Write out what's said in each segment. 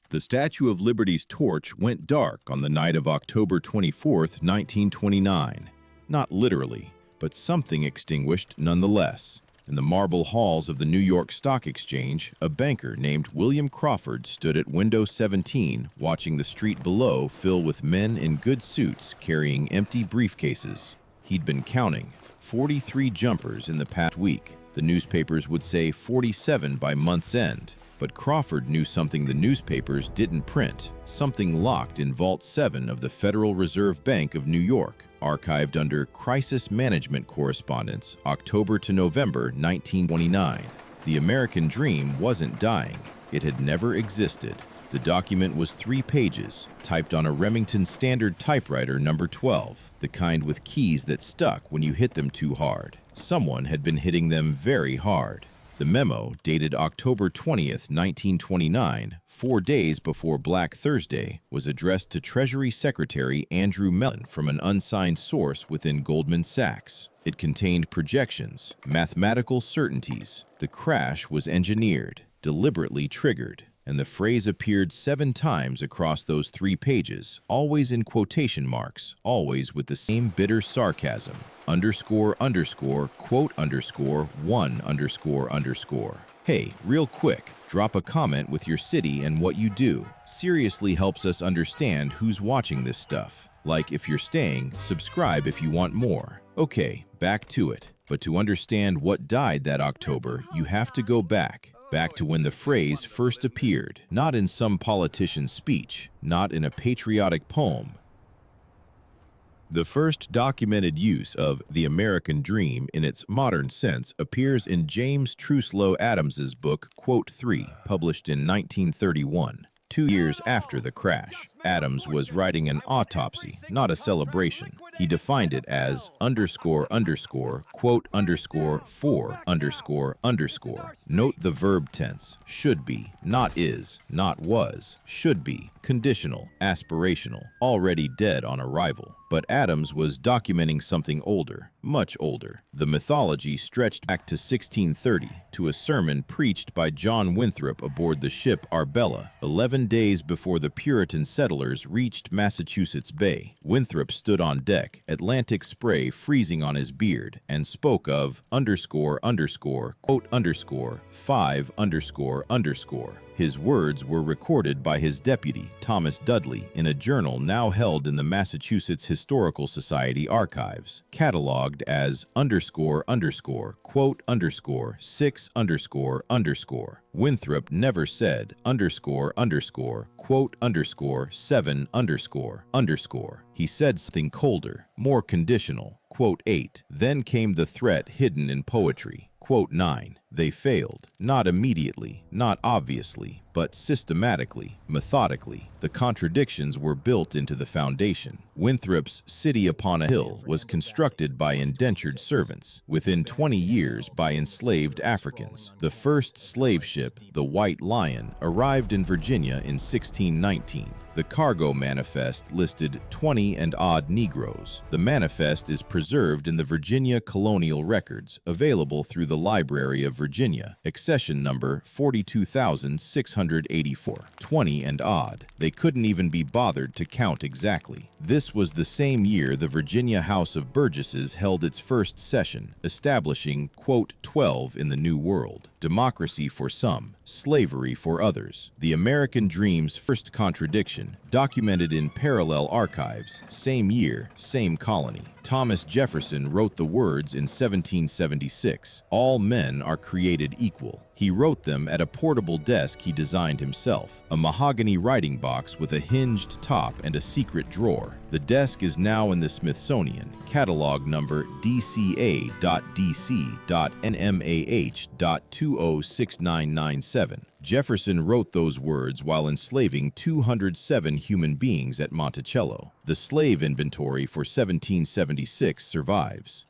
The Statue of Liberty's torch went dark on the night of October 24th, 1929. Not literally, but something extinguished nonetheless. In the marble halls of the New York Stock Exchange, a banker named William Crawford stood at window 17 watching the street below fill with men in good suits carrying empty briefcases. He'd been counting 43 jumpers in the past week. The newspapers would say 47 by month's end. But Crawford knew something the newspapers didn't print, something locked in Vault 7 of the Federal Reserve Bank of New York, archived under Crisis Management Correspondence, October to November 1929. The American dream wasn't dying. It had never existed. The document was 3 pages, typed on a Remington Standard typewriter number 12, the kind with keys that stuck when you hit them too hard. Someone had been hitting them very hard. The memo, dated October 20th, 1929, 4 days before Black Thursday, was addressed to Treasury Secretary Andrew Mellon from an unsigned source within Goldman Sachs. It contained projections, mathematical certainties. The crash was engineered, deliberately triggered, and the phrase appeared 7 times across those 3 pages, always in quotation marks, always with the same bitter sarcasm. Underscore, underscore, quote, underscore, 1, underscore, underscore. Hey, real quick, drop a comment with your city and what you do. Seriously helps us understand who's watching this stuff. Like, if you're staying, subscribe if you want more. Okay, back to it. But to understand what died that October, you have to go back to when the phrase first appeared, not in some politician's speech, not in a patriotic poem. The first documented use of the American dream in its modern sense appears in James Truslow Adams's book, Quote 3, published in 1931. 2 years after the crash, Adams was writing an autopsy, not a celebration. He defined it as underscore underscore quote underscore for underscore underscore. Note the verb tense, should be, not is, not was, should be, conditional, aspirational, already dead on arrival. But Adams was documenting something older, much older. The mythology stretched back to 1630, to a sermon preached by John Winthrop aboard the ship Arbella, 11 days before the Puritan settlers reached Massachusetts Bay. Winthrop stood on deck, Atlantic spray freezing on his beard, and spoke of underscore underscore quote underscore 5 underscore underscore. His words were recorded by his deputy, Thomas Dudley, in a journal now held in the Massachusetts Historical Society archives, catalogued as underscore underscore quote underscore 6 underscore underscore. Winthrop never said underscore underscore quote underscore 7 underscore underscore. He said something colder, more conditional, quote 8. Then came the threat hidden in poetry. Quote 9. They failed, not immediately, not obviously, but systematically, methodically. The contradictions were built into the foundation. Winthrop's City Upon a Hill was constructed by indentured servants, within 20 years by enslaved Africans. The first slave ship, the White Lion, arrived in Virginia in 1619. The cargo manifest listed 20 and odd Negroes. The manifest is preserved in the Virginia Colonial Records, available through the Library of Virginia, accession number 42,684. 20 and odd. They couldn't even be bothered to count exactly. This was the same year the Virginia House of Burgesses held its first session, establishing, quote, 12 in the New World. Democracy for some, slavery for others. The American dream's first contradiction, documented in parallel archives, same year, same colony. Thomas Jefferson wrote the words in 1776, "All men are created equal." He wrote them at a portable desk he designed himself, a mahogany writing box with a hinged top and a secret drawer. The desk is now in the Smithsonian, catalog number DCA.DC.NMAH.206997. Jefferson wrote those words while enslaving 207 human beings at Monticello. The slave inventory for 1776 survives.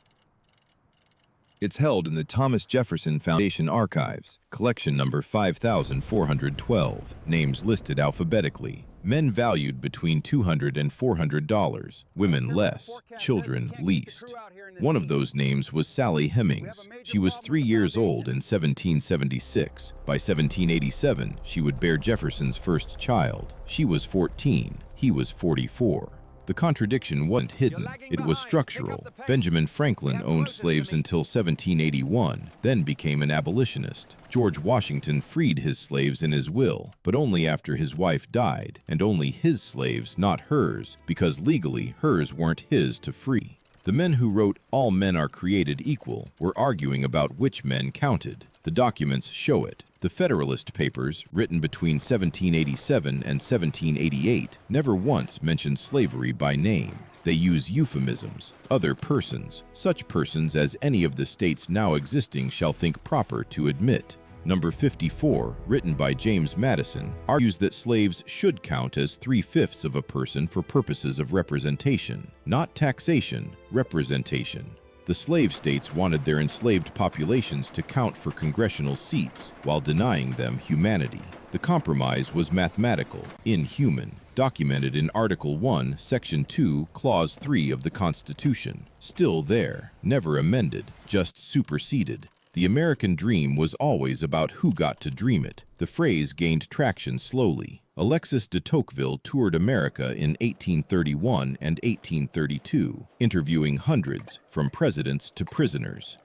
It's held in the Thomas Jefferson Foundation archives, collection number 5412, names listed alphabetically. Men valued between $200 and $400, women less, children least. One of those names was Sally Hemings. She was 3 years old in 1776. By 1787, she would bear Jefferson's first child. She was 14, he was 44. The contradiction wasn't hidden, it was structural. Benjamin Franklin owned slaves until 1781, then became an abolitionist. George Washington freed his slaves in his will, but only after his wife died, and only his slaves, not hers, because legally hers weren't his to free. The men who wrote "All men are created equal" were arguing about which men counted. The documents show it. The Federalist Papers, written between 1787 and 1788, never once mentioned slavery by name. They use euphemisms, other persons, such persons as any of the states now existing shall think proper to admit. Number 54, written by James Madison, argues that slaves should count as 3/5 of a person for purposes of representation, not taxation, representation. The slave states wanted their enslaved populations to count for congressional seats while denying them humanity. The compromise was mathematical, inhuman, documented in Article 1, Section 2, Clause 3 of the Constitution. Still there, never amended, just superseded. The American dream was always about who got to dream it. The phrase gained traction slowly. Alexis de Tocqueville toured America in 1831 and 1832, interviewing hundreds, from presidents to prisoners.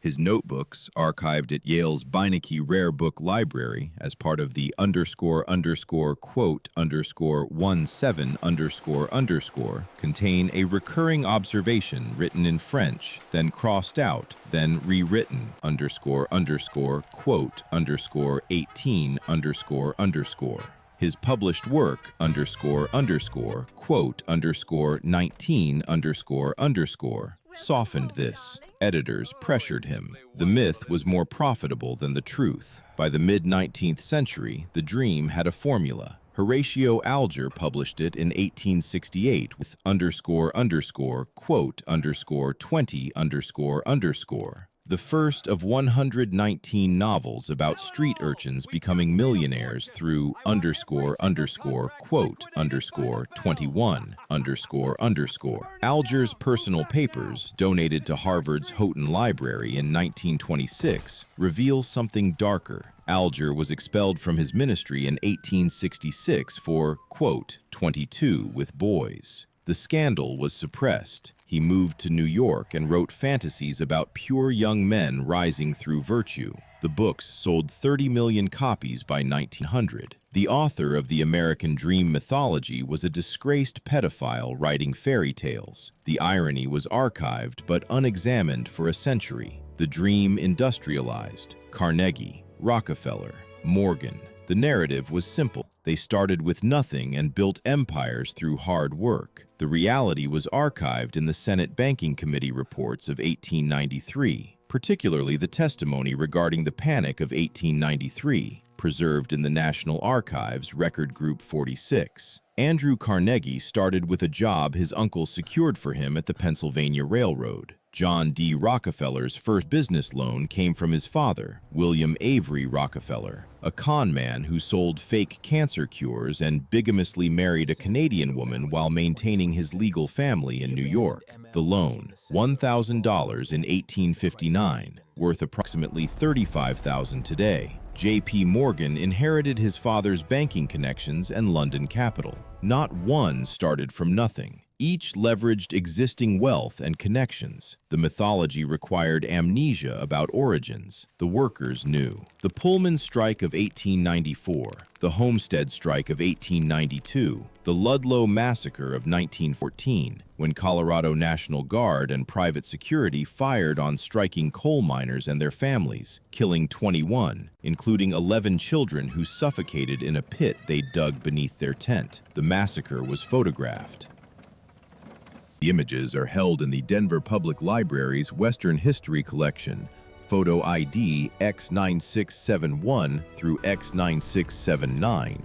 His notebooks, archived at Yale's Beinecke Rare Book Library as part of the __quote_17_, contain a recurring observation written in French, then crossed out, then rewritten, __quote_18__. His published work, __quote_19__, softened this. Editors pressured him. The myth was more profitable than the truth. By the mid-19th century, the dream had a formula. Horatio Alger published it in 1868 with __quote_20__. The first of 119 novels about street urchins becoming millionaires through __quote_21_. Alger's personal papers, donated to Harvard's Houghton Library in 1926, reveal something darker. Alger was expelled from his ministry in 1866 for, quote, 22 with boys. The scandal was suppressed. He moved to New York and wrote fantasies about pure young men rising through virtue. The books sold 30 million copies by 1900. The author of the American dream mythology was a disgraced pedophile writing fairy tales. The irony was archived but unexamined for a century. The dream industrialized. Carnegie, Rockefeller, Morgan. The narrative was simple. They started with nothing and built empires through hard work. The reality was archived in the Senate Banking Committee reports of 1893, particularly the testimony regarding the Panic of 1893, preserved in the National Archives, Record Group 46. Andrew Carnegie started with a job his uncle secured for him at the Pennsylvania Railroad. John D. Rockefeller's first business loan came from his father, William Avery Rockefeller, a con man who sold fake cancer cures and bigamously married a Canadian woman while maintaining his legal family in New York. The loan, $1,000 in 1859, worth approximately $35,000 today. J.P. Morgan inherited his father's banking connections and London capital. Not one started from nothing. Each leveraged existing wealth and connections. The mythology required amnesia about origins. The workers knew. The Pullman strike of 1894, the Homestead strike of 1892, the Ludlow massacre of 1914, when Colorado National Guard and private security fired on striking coal miners and their families, killing 21, including 11 children who suffocated in a pit they dug beneath their tent. The massacre was photographed. The images are held in the Denver Public Library's Western History Collection, photo ID X9671 through X9679.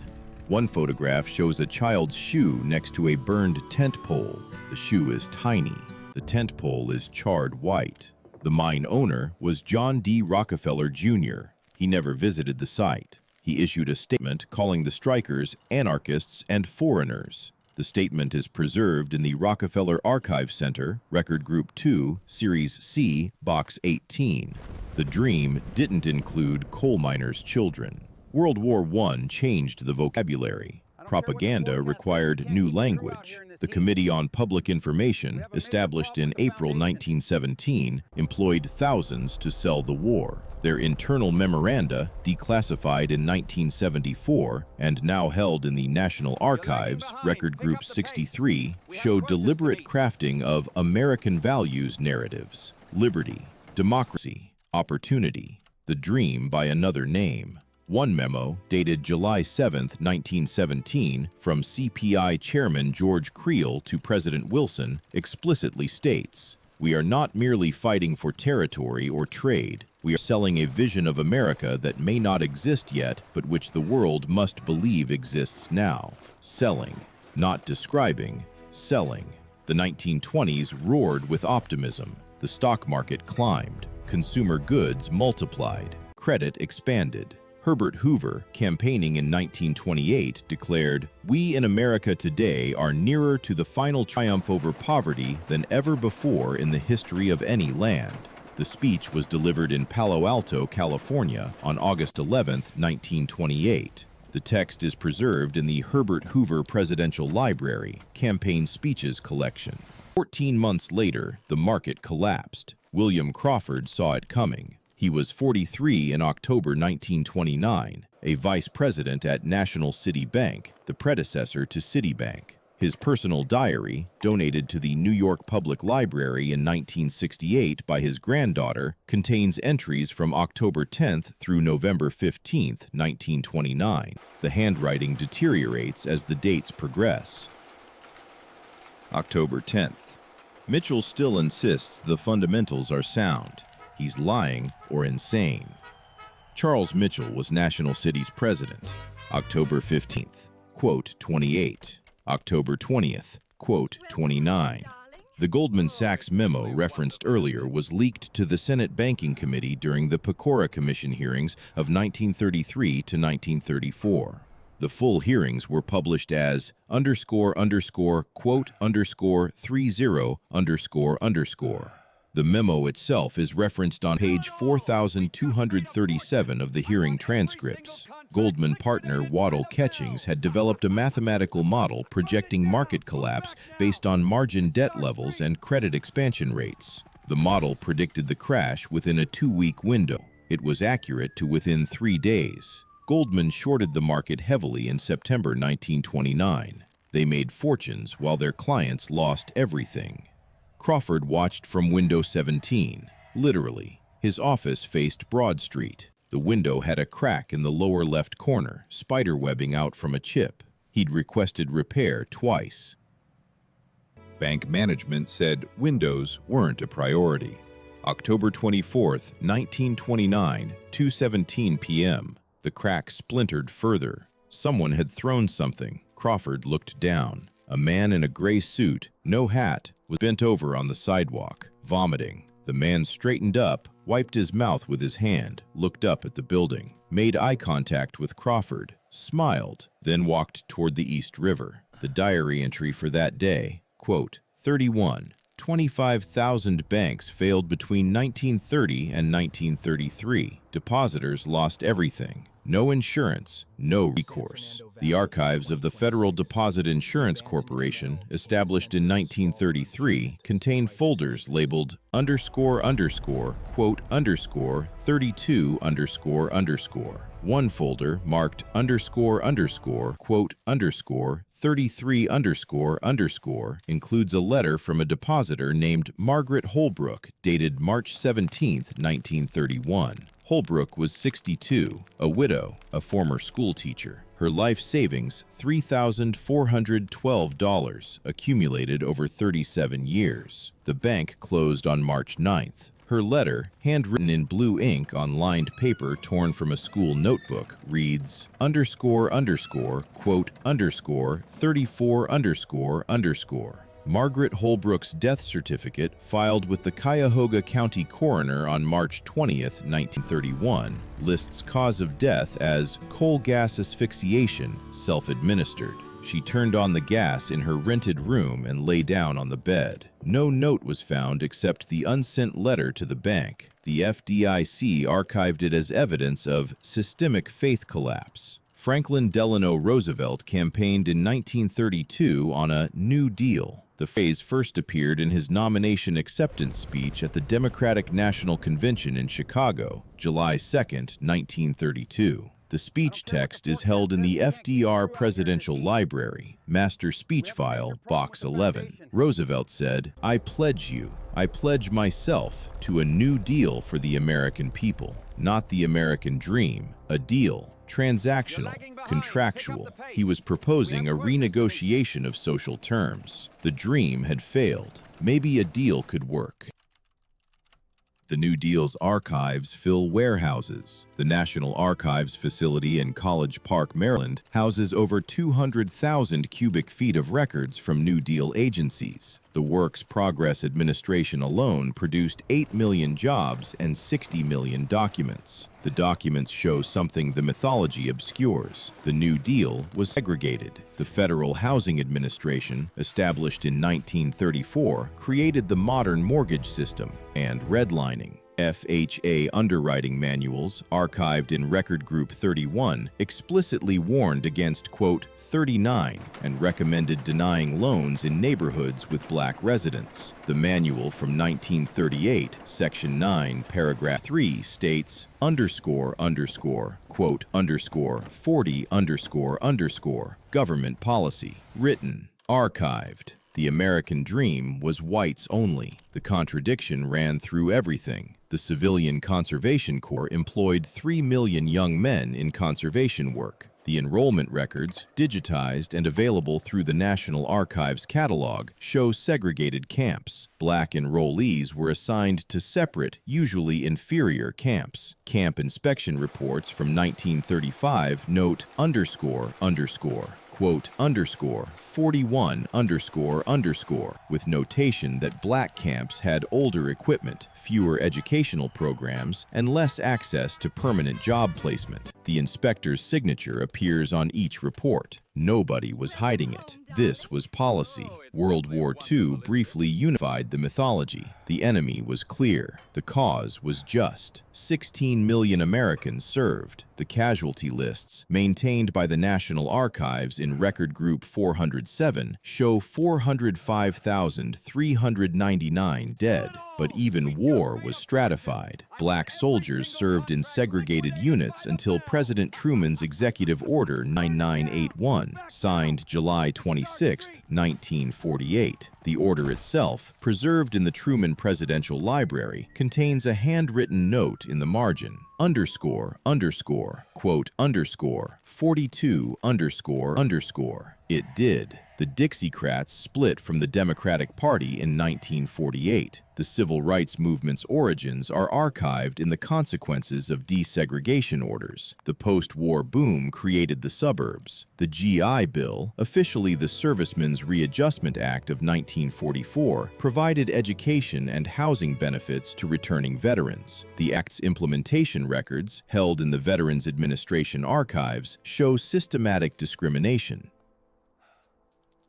One photograph shows a child's shoe next to a burned tent pole. The shoe is tiny. The tent pole is charred white. The mine owner was John D. Rockefeller, Jr. He never visited the site. He issued a statement calling the strikers anarchists and foreigners. The statement is preserved in the Rockefeller Archive Center, Record Group 2, Series C, Box 18. The dream didn't include coal miners' children. World War I changed the vocabulary. Propaganda required new language. The Committee on Public Information, established in April 1917, employed thousands to sell the war. Their internal memoranda, declassified in 1974 and now held in the National Archives, Record Group 63, show deliberate crafting of American values narratives: liberty, democracy, opportunity, the dream by another name. One memo, dated July 7, 1917, from CPI Chairman George Creel to President Wilson, explicitly states, "We are not merely fighting for territory or trade. We are selling a vision of America that may not exist yet, but which the world must believe exists now." Selling, not describing, selling. The 1920s roared with optimism. The stock market climbed. Consumer goods multiplied. Credit expanded. Herbert Hoover, campaigning in 1928, declared, "We in America today are nearer to the final triumph over poverty than ever before in the history of any land." The speech was delivered in Palo Alto, California, on August 11, 1928. The text is preserved in the Herbert Hoover Presidential Library, Campaign Speeches Collection. 14 months later, the market collapsed. William Crawford saw it coming. He was 43 in October 1929, a vice president at National City Bank, the predecessor to Citibank. His personal diary, donated to the New York Public Library in 1968 by his granddaughter, contains entries from October 10th through November 15th, 1929. The handwriting deteriorates as the dates progress. October 10th. Mitchell still insists the fundamentals are sound. He's lying or insane. Charles Mitchell was National City's president. October 15th, quote 28. October 20th, quote 29. The Goldman Sachs memo referenced earlier was leaked to the Senate Banking Committee during the Pecora Commission hearings of 1933 to 1934. The full hearings were published as __quote_30__. The memo itself is referenced on page 4237 of the hearing transcripts. Goldman partner Waddell Ketchings had developed a mathematical model projecting market collapse based on margin debt levels and credit expansion rates. The model predicted the crash within a 2-week window. It was accurate to within 3 days. Goldman shorted the market heavily in September 1929. They made fortunes while their clients lost everything. Crawford watched from window 17. Literally, his office faced Broad Street. The window had a crack in the lower left corner, spiderwebbing out from a chip. He'd requested repair twice. Bank management said windows weren't a priority. October 24th, 1929, 2:17 p.m. The crack splintered further. Someone had thrown something. Crawford looked down. A man in a gray suit, no hat, was bent over on the sidewalk, vomiting. The man straightened up, wiped his mouth with his hand, looked up at the building, made eye contact with Crawford, smiled, then walked toward the East River. The diary entry for that day, quote, 31. 25,000 banks failed between 1930 and 1933. Depositors lost everything. No insurance, no recourse. The archives of the Federal Deposit Insurance Corporation, established in 1933, contain folders labeled __, quote, _32__. One folder marked __, quote, _33__, includes a letter from a depositor named Margaret Holbrook, dated March 17, 1931. Holbrook was 62, a widow, a former school teacher. Her life savings, $3,412, accumulated over 37 years. The bank closed on March 9th. Her letter, handwritten in blue ink on lined paper torn from a school notebook, reads, ___, quote, _34__. Margaret Holbrook's death certificate, filed with the Cuyahoga County coroner on March 20th, 1931, lists cause of death as coal gas asphyxiation, self-administered. She turned on the gas in her rented room and lay down on the bed. No note was found except the unsent letter to the bank. The FDIC archived it as evidence of systemic faith collapse. Franklin Delano Roosevelt campaigned in 1932 on a New Deal. The phrase first appeared in his nomination acceptance speech at the Democratic National Convention in Chicago, July 2, 1932. The speech text is held in the FDR Presidential Library, Master Speech File, Box 11. Roosevelt said, "I pledge myself to a new deal for the American people, not the American dream, a deal, transactional, contractual." He was proposing a renegotiation of social terms. The dream had failed. Maybe a deal could work. The New Deal's archives fill warehouses. The National Archives facility in College Park, Maryland, houses over 200,000 cubic feet of records from New Deal agencies. The Works Progress Administration alone produced 8 million jobs and 60 million documents. The documents show something the mythology obscures. The New Deal was segregated. The Federal Housing Administration, established in 1934, created the modern mortgage system and redlining. FHA underwriting manuals, archived in Record Group 31, explicitly warned against, quote, 39 and recommended denying loans in neighborhoods with black residents. The manual from 1938, Section 9, Paragraph 3 states, quote, 40 government policy, written, archived. The American dream was whites only. The contradiction ran through everything. The Civilian Conservation Corps employed 3 million young men in conservation work. The enrollment records, digitized and available through the National Archives catalog, show segregated camps. Black enrollees were assigned to separate, usually inferior camps. Camp inspection reports from 1935 note quote, 41 with notation that black camps had older equipment, fewer educational programs, and less access to permanent job placement. The inspector's signature appears on each report. Nobody was hiding it. This was policy. World War II briefly unified the mythology. The enemy was clear. The cause was just. 16 million Americans served. The casualty lists, maintained by the National Archives in Record Group 407, show 405,399 dead. But even war was stratified. Black soldiers served in segregated units until President Truman's Executive Order 9981, signed July 26, 1948. The order itself, preserved in the Truman Presidential Library, contains a handwritten note in the margin, quote, 42 It did. The Dixiecrats split from the Democratic Party in 1948. The civil rights movement's origins are archived in the consequences of desegregation orders. The post-war boom created the suburbs. The GI Bill, officially the Servicemen's Readjustment Act of 1944, provided education and housing benefits to returning veterans. The Act's implementation records, held in the Veterans Administration archives, show systematic discrimination.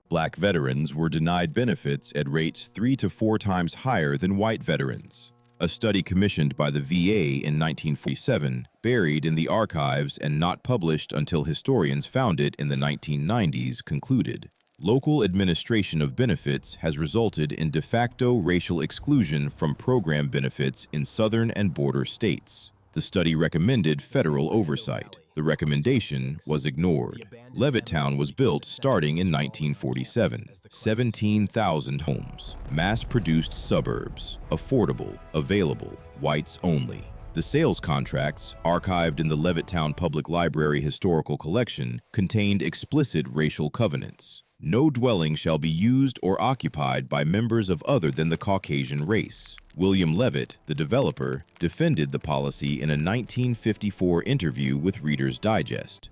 Black veterans were denied benefits at rates 3 to 4 times higher than white veterans. A study commissioned by the VA in 1947, buried in the archives and not published until historians found it in the 1990s, concluded, local administration of benefits has resulted in de facto racial exclusion from program benefits in southern and border states. The study recommended federal oversight. The recommendation was ignored. Levittown was built starting in 1947. 17,000 homes, mass-produced suburbs, affordable, available, whites only. The sales contracts, archived in the Levittown Public Library Historical Collection, contained explicit racial covenants. No dwelling shall be used or occupied by members of other than the Caucasian race. William Levitt, the developer, defended the policy in a 1954 interview with Reader's Digest.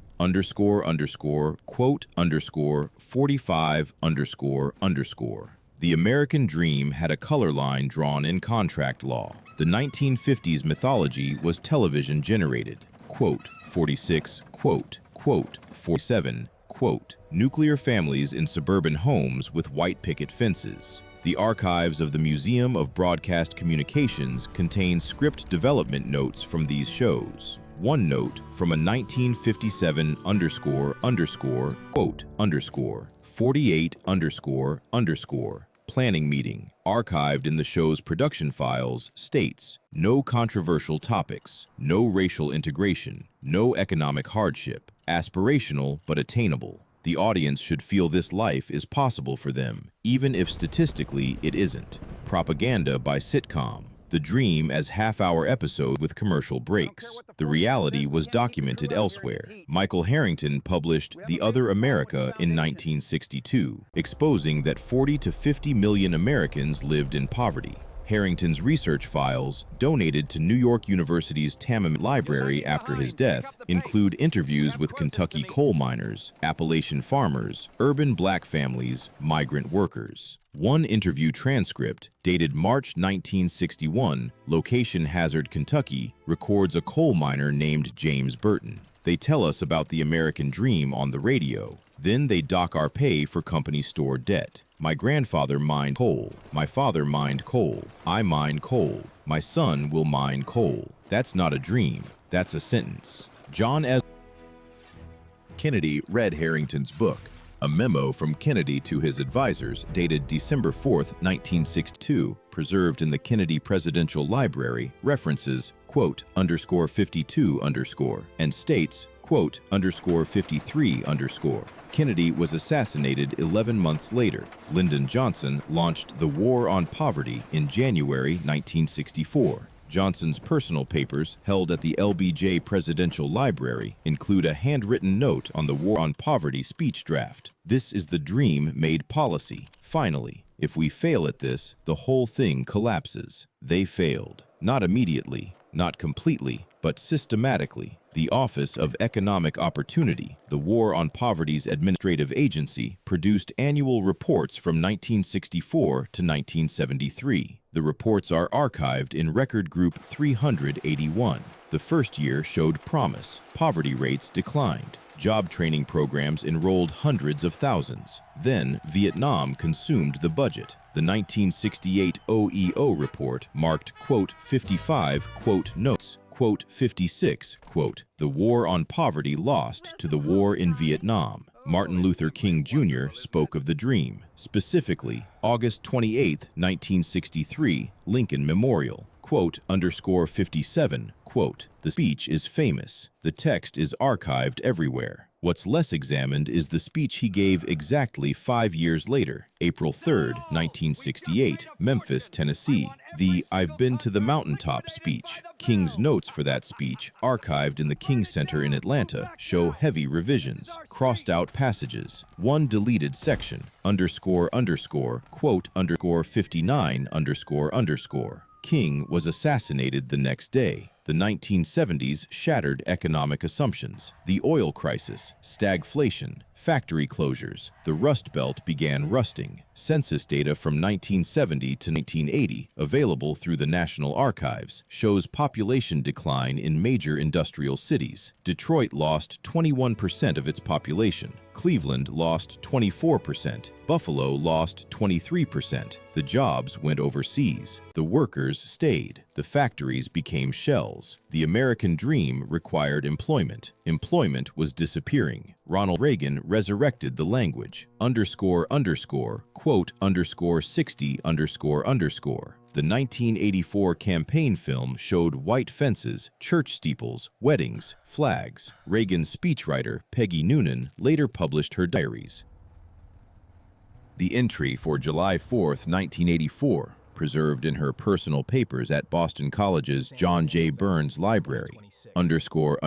Quote, 45 ___. The American dream had a color line drawn in contract law. The 1950s mythology was television generated. Quote, 46, quote, 47, quote, nuclear families in suburban homes with white picket fences. The archives of the Museum of Broadcast Communications contain script development notes from these shows. One note from a 1957 48 planning meeting, archived in the show's production files, states, no controversial topics, no racial integration, no economic hardship, aspirational but attainable. The audience should feel this life is possible for them, even if statistically it isn't. Propaganda by sitcom. The dream as half-hour episode with commercial breaks. The reality was documented elsewhere. Michael Harrington published The Other America in 1962, exposing that 40 to 50 million Americans lived in poverty. Harrington's research files, donated to New York University's Tamim Library after his death, include interviews with Kentucky coal miners, Appalachian farmers, urban black families, migrant workers. One interview transcript, dated March 1961, location Hazard, Kentucky, records a coal miner named James Burton. They tell us about the American dream on the radio. Then they dock our pay for company store debt. My grandfather mined coal. My father mined coal. I mine coal. My son will mine coal. That's not a dream. That's a sentence. John S. Kennedy read Harrington's book, a memo from Kennedy to his advisors dated December 4, 1962, preserved in the Kennedy Presidential Library, references, quote, _52_, and states, quote, _53_. Kennedy was assassinated 11 months later. Lyndon Johnson launched the War on Poverty in January 1964. Johnson's personal papers, held at the LBJ Presidential Library, include a handwritten note on the War on Poverty speech draft. This is the dream made policy. Finally, if we fail at this, the whole thing collapses. They failed. Not immediately, not completely, but systematically. The Office of Economic Opportunity, the War on Poverty's administrative agency, produced annual reports from 1964 to 1973. The reports are archived in Record Group 381. The first year showed promise. Poverty rates declined. Job training programs enrolled hundreds of thousands. Then, Vietnam consumed the budget. The 1968 OEO report marked, quote, 55, quote, notes, quote, 56, quote, the war on poverty lost to the war in Vietnam. Martin Luther King Jr. spoke of the dream. Specifically, August 28, 1963, Lincoln Memorial, quote, _57, quote, the speech is famous. The text is archived everywhere. What's less examined is the speech he gave exactly 5 years later, April 3, 1968, Memphis, Tennessee. The I've Been to the Mountaintop speech. King's notes for that speech, archived in the King Center in Atlanta, show heavy revisions, crossed out passages, one deleted section, __, quote, _59__. King was assassinated the next day. The 1970s shattered economic assumptions. The oil crisis, stagflation, factory closures, the Rust Belt began rusting. Census data from 1970 to 1980, available through the National Archives, shows population decline in major industrial cities. Detroit lost 21% of its population. Cleveland lost 24%. Buffalo lost 23%. The jobs went overseas. The workers stayed. The factories became shells. The American dream required employment. Employment was disappearing. Ronald Reagan resurrected the language. Quote, _60__. The 1984 campaign film showed white fences, church steeples, weddings, flags. Reagan's speechwriter, Peggy Noonan, later published her diaries. The entry for July 4, 1984, preserved in her personal papers at Boston College's John J. Burns Library, quote,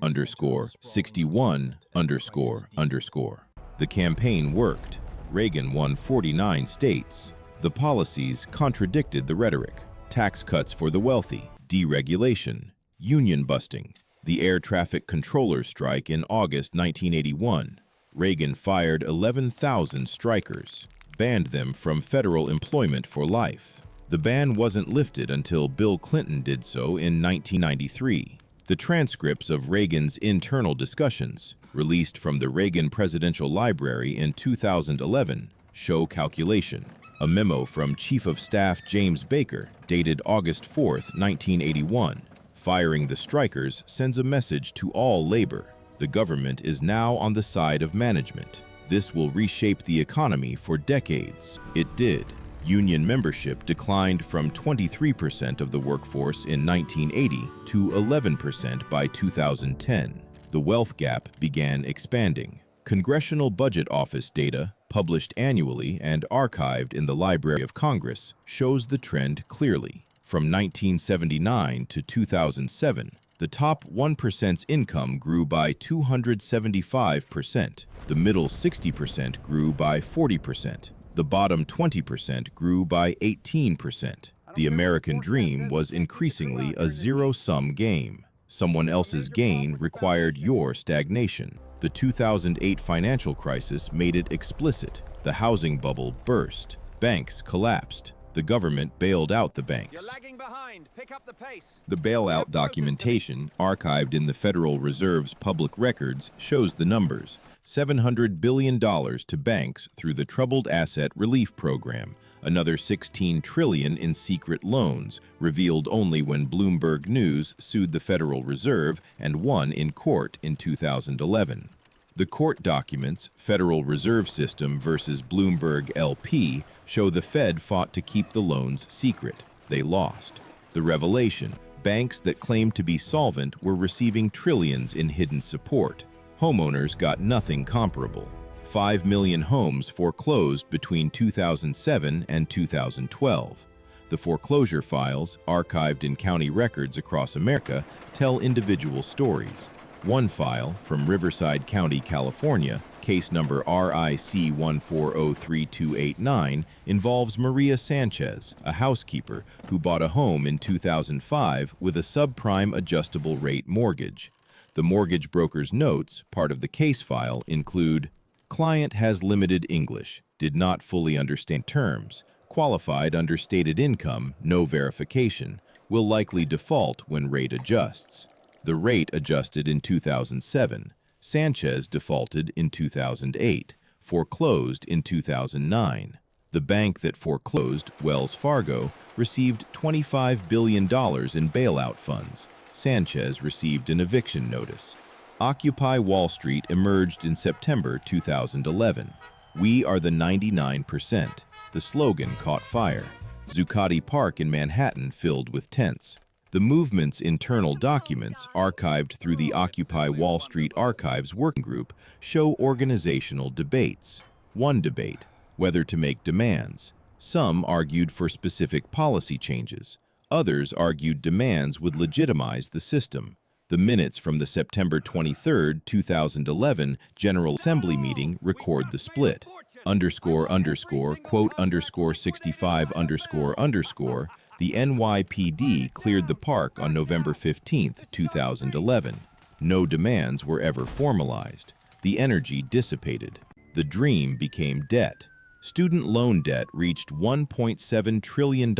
_61__. The campaign worked. Reagan won 49 states. The policies contradicted the rhetoric. Tax cuts for the wealthy, deregulation, union busting, the air traffic controllers strike in August 1981. Reagan fired 11,000 strikers. banned them from federal employment for life. The ban wasn't lifted until Bill Clinton did so in 1993. The transcripts of Reagan's internal discussions, released from the Reagan Presidential Library in 2011, show calculation. A memo from Chief of Staff James Baker, dated August 4, 1981, firing the strikers sends a message to all labor. The government is now on the side of management. This will reshape the economy for decades. It did. Union membership declined from 23% of the workforce in 1980 to 11% by 2010. The wealth gap began expanding. Congressional Budget Office data, published annually and archived in the Library of Congress, shows the trend clearly. From 1979 to 2007, the top 1%'s income grew by 275%. The middle 60% grew by 40%. The bottom 20% grew by 18%. The American dream was increasingly a zero-sum game. Someone else's gain required your stagnation. The 2008 financial crisis made it explicit. The housing bubble burst. Banks collapsed. The government bailed out the banks. You're lagging behind. Pick up the pace. The bailout documentation, archived in the Federal Reserve's public records, shows the numbers. $700 billion to banks through the Troubled Asset Relief Program, another $16 trillion in secret loans, revealed only when Bloomberg News sued the Federal Reserve and won in court in 2011. The court documents, Federal Reserve System versus Bloomberg LP, show the Fed fought to keep the loans secret. They lost. The revelation, banks that claimed to be solvent were receiving trillions in hidden support. Homeowners got nothing comparable. 5 million homes foreclosed between 2007 and 2012. The foreclosure files, archived in county records across America, tell individual stories. One file from Riverside County, California, case number RIC 1403289, involves Maria Sanchez, a housekeeper who bought a home in 2005 with a subprime adjustable rate mortgage. The mortgage broker's notes, part of the case file, include: client has limited English, did not fully understand terms, qualified under stated income, no verification, will likely default when rate adjusts. The rate adjusted in 2007. Sanchez defaulted in 2008, foreclosed in 2009. The bank that foreclosed, Wells Fargo, received $25 billion in bailout funds. Sanchez received an eviction notice. Occupy Wall Street emerged in September 2011. We are the 99%. The slogan caught fire. Zuccotti Park in Manhattan filled with tents. The movement's internal documents, archived through the Occupy Wall Street Archives Working Group, show organizational debates. One debate, whether to make demands. Some argued for specific policy changes. Others argued demands would legitimize the system. The minutes from the September 23, 2011 General Assembly meeting record the split. __quote_65__ the NYPD cleared the park on November 15, 2011. No demands were ever formalized. The energy dissipated. The dream became debt. Student loan debt reached $1.7 trillion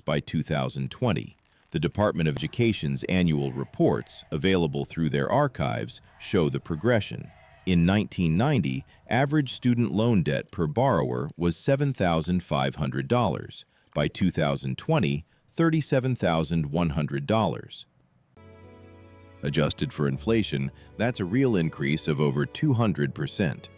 by 2020. The Department of Education's annual reports, available through their archives, show the progression. In 1990, average student loan debt per borrower was $7,500. By 2020, $37,100. Adjusted for inflation, that's a real increase of over 200%.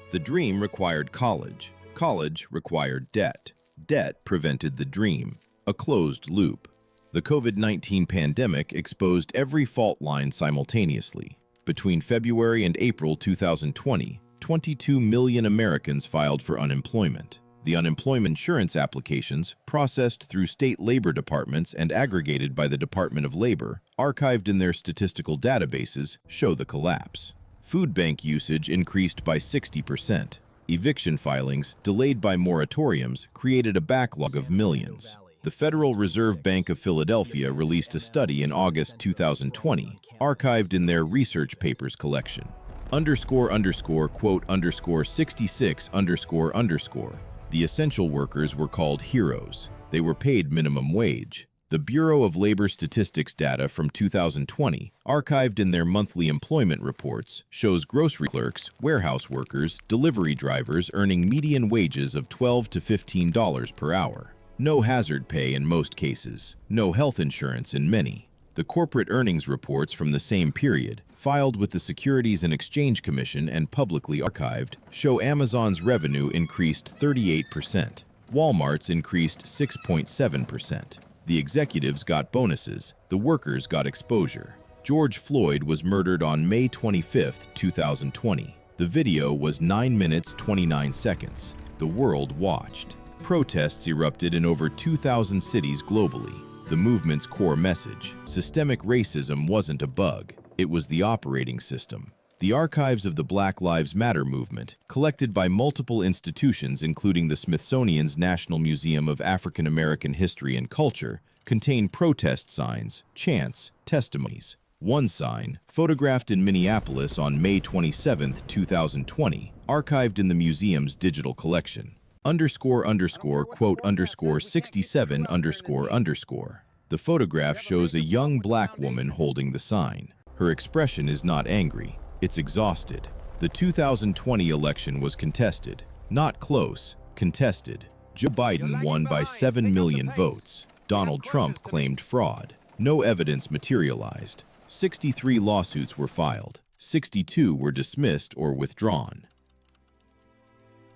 The dream required college. College required debt. Debt prevented the dream. A closed loop. The COVID-19 pandemic exposed every fault line simultaneously. Between February and April 2020, 22 million Americans filed for unemployment. The unemployment insurance applications, processed through state labor departments and aggregated by the Department of Labor, archived in their statistical databases, show the collapse. Food bank usage increased by 60%. Eviction filings, delayed by moratoriums, created a backlog of millions. The Federal Reserve Bank of Philadelphia released a study in August 2020, archived in their research papers collection. __quote_66___. The essential workers were called heroes. They were paid minimum wage. The Bureau of Labor Statistics data from 2020, archived in their monthly employment reports, shows grocery clerks, warehouse workers, delivery drivers earning median wages of $12 to $15 per hour. No hazard pay in most cases, no health insurance in many. The corporate earnings reports from the same period, filed with the Securities and Exchange Commission and publicly archived, show Amazon's revenue increased 38%. Walmart's increased 6.7%. The executives got bonuses, the workers got exposure. George Floyd was murdered on May 25, 2020. The video was 9 minutes 29 seconds. The world watched. Protests erupted in over 2,000 cities globally. The movement's core message: systemic racism wasn't a bug, it was the operating system. The archives of the Black Lives Matter movement, collected by multiple institutions including the Smithsonian's National Museum of African American History and Culture, contain protest signs, chants, testimonies. One sign, photographed in Minneapolis on May 27, 2020, archived in the museum's digital collection. __quote_67___. The photograph shows a young black woman holding the sign. Her expression is not angry. It's exhausted. The 2020 election was contested. Not close, contested. Joe Biden won by 7 million votes. Donald Trump claimed fraud. No evidence materialized. 63 lawsuits were filed. 62 were dismissed or withdrawn.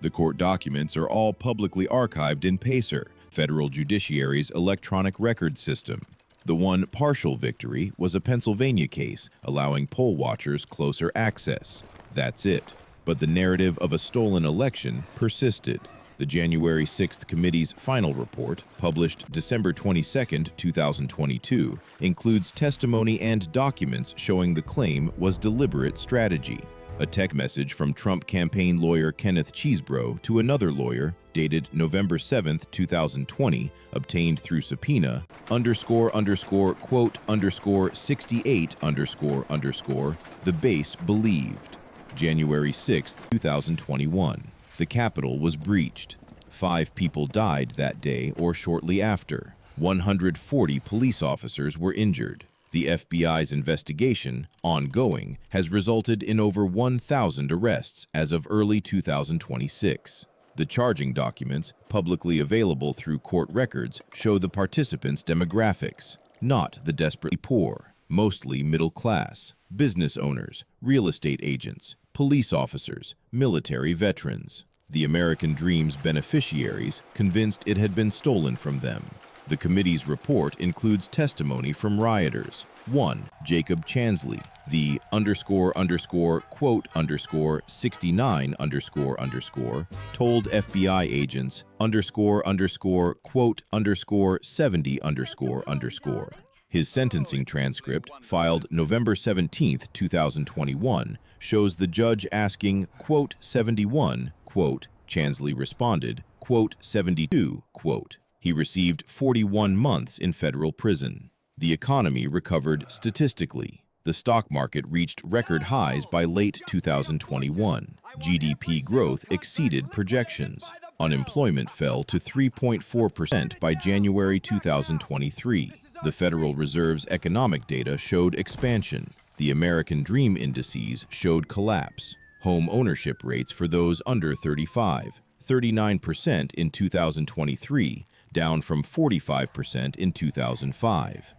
The court documents are all publicly archived in PACER, Federal Judiciary's electronic record system. The one partial victory was a Pennsylvania case allowing poll watchers closer access. That's it. But the narrative of a stolen election persisted. The January 6th committee's final report, published December 22, 2022, includes testimony and documents showing the claim was deliberate strategy. A text message from Trump campaign lawyer Kenneth Chesebro to another lawyer, dated November 7, 2020, obtained through subpoena, __quote_68__, the base believed. January 6, 2021. The Capitol was breached. 5 people died that day or shortly after. 140 police officers were injured. The FBI's investigation, ongoing, has resulted in over 1,000 arrests as of early 2026. The charging documents, publicly available through court records, show the participants' demographics, not the desperately poor, mostly middle class, business owners, real estate agents, police officers, military veterans. The American Dream's beneficiaries quconvinced it had been stolen from them. The committee's report includes testimony from rioters. 1. Jacob Chansley, the __quote_69__, told FBI agents __quote_70__. His sentencing transcript, filed November 17, 2021, shows the judge asking _71, Chansley responded _72. He received 41 months in federal prison. The economy recovered statistically. The stock market reached record highs by late 2021. GDP growth exceeded projections. Unemployment fell to 3.4% by January 2023. The Federal Reserve's economic data showed expansion. The American Dream indices showed collapse. Home ownership rates for those under 35, 39% in 2023, down from 45% in 2005.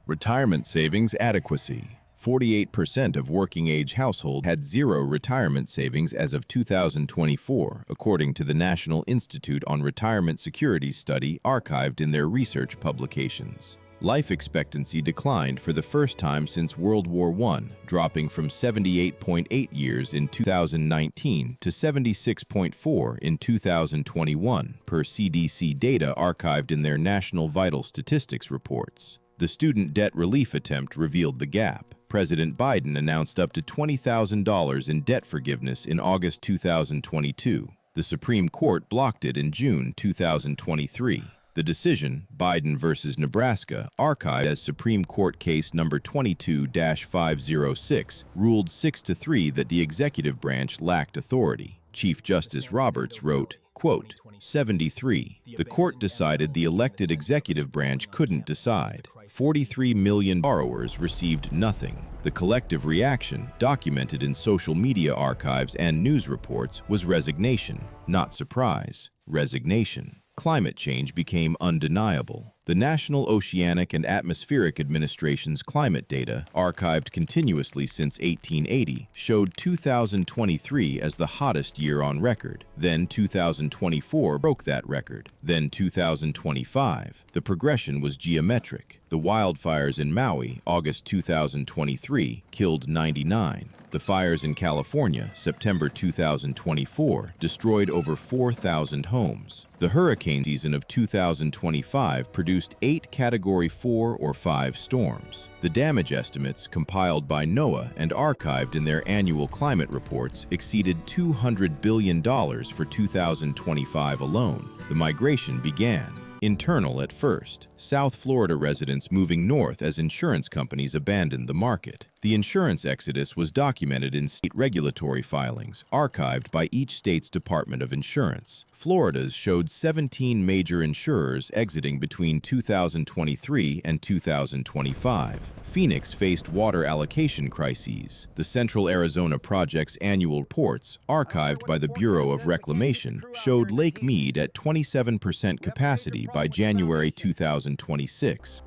Retirement savings adequacy. 48% of working-age households had zero retirement savings as of 2024, according to the National Institute on Retirement Security study archived in their research publications. Life expectancy declined for the first time since World War I, dropping from 78.8 years in 2019 to 76.4 in 2021, per CDC data archived in their National Vital Statistics reports. The student debt relief attempt revealed the gap. President Biden announced up to $20,000 in debt forgiveness in August 2022. The Supreme Court blocked it in June 2023. The decision, Biden versus Nebraska, archived as Supreme Court Case Number 22-506, ruled 6-3 that the executive branch lacked authority. Chief Justice Roberts wrote, quote, 73. The court decided the elected executive branch couldn't decide. 43 million borrowers received nothing. The collective reaction, documented in social media archives and news reports, was resignation, not surprise, resignation. Climate change became undeniable. The National Oceanic and Atmospheric Administration's climate data, archived continuously since 1880, showed 2023 as the hottest year on record. Then 2024 broke that record. Then 2025. The progression was geometric. The wildfires in Maui, August 2023, killed 99. The fires in California, September 2024, destroyed over 4,000 homes. The hurricane season of 2025 produced 8 Category 4 or 5 storms. The damage estimates, compiled by NOAA and archived in their annual climate reports, exceeded $200 billion for 2025 alone. The migration began. Internal at first, South Florida residents moving north as insurance companies abandoned the market. The insurance exodus was documented in state regulatory filings, archived by each state's Department of Insurance. Florida's showed 17 major insurers exiting between 2023 and 2025. Phoenix faced water allocation crises. The Central Arizona Project's annual reports, archived by the Bureau of Reclamation, showed Lake Mead at 27% capacity by January 2026.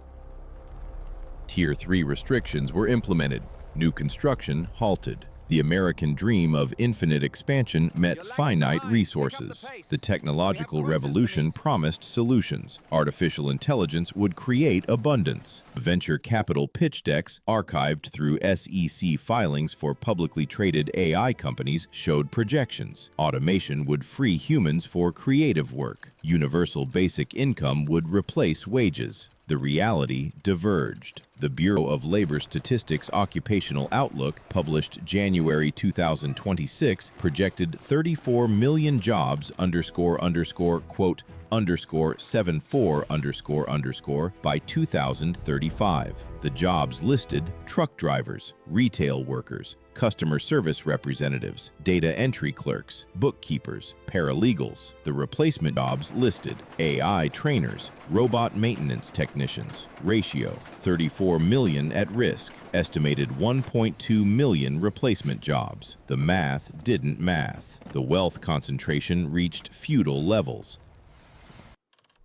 Tier 3 restrictions were implemented. New construction halted. The American dream of infinite expansion met finite resources. The technological revolution promised solutions. Artificial intelligence would create abundance. Venture capital pitch decks, archived through SEC filings for publicly traded AI companies, showed projections. Automation would free humans for creative work. Universal basic income would replace wages. The reality diverged. The Bureau of Labor Statistics Occupational Outlook, published January 2026, projected 34 million jobs quote, _74 by 2035. The jobs listed: truck drivers, retail workers, customer service representatives, data entry clerks, bookkeepers, paralegals. The replacement jobs listed: AI trainers, robot maintenance technicians. Ratio: 34 million at risk. Estimated 1.2 million replacement jobs. The math didn't math. The wealth concentration reached feudal levels.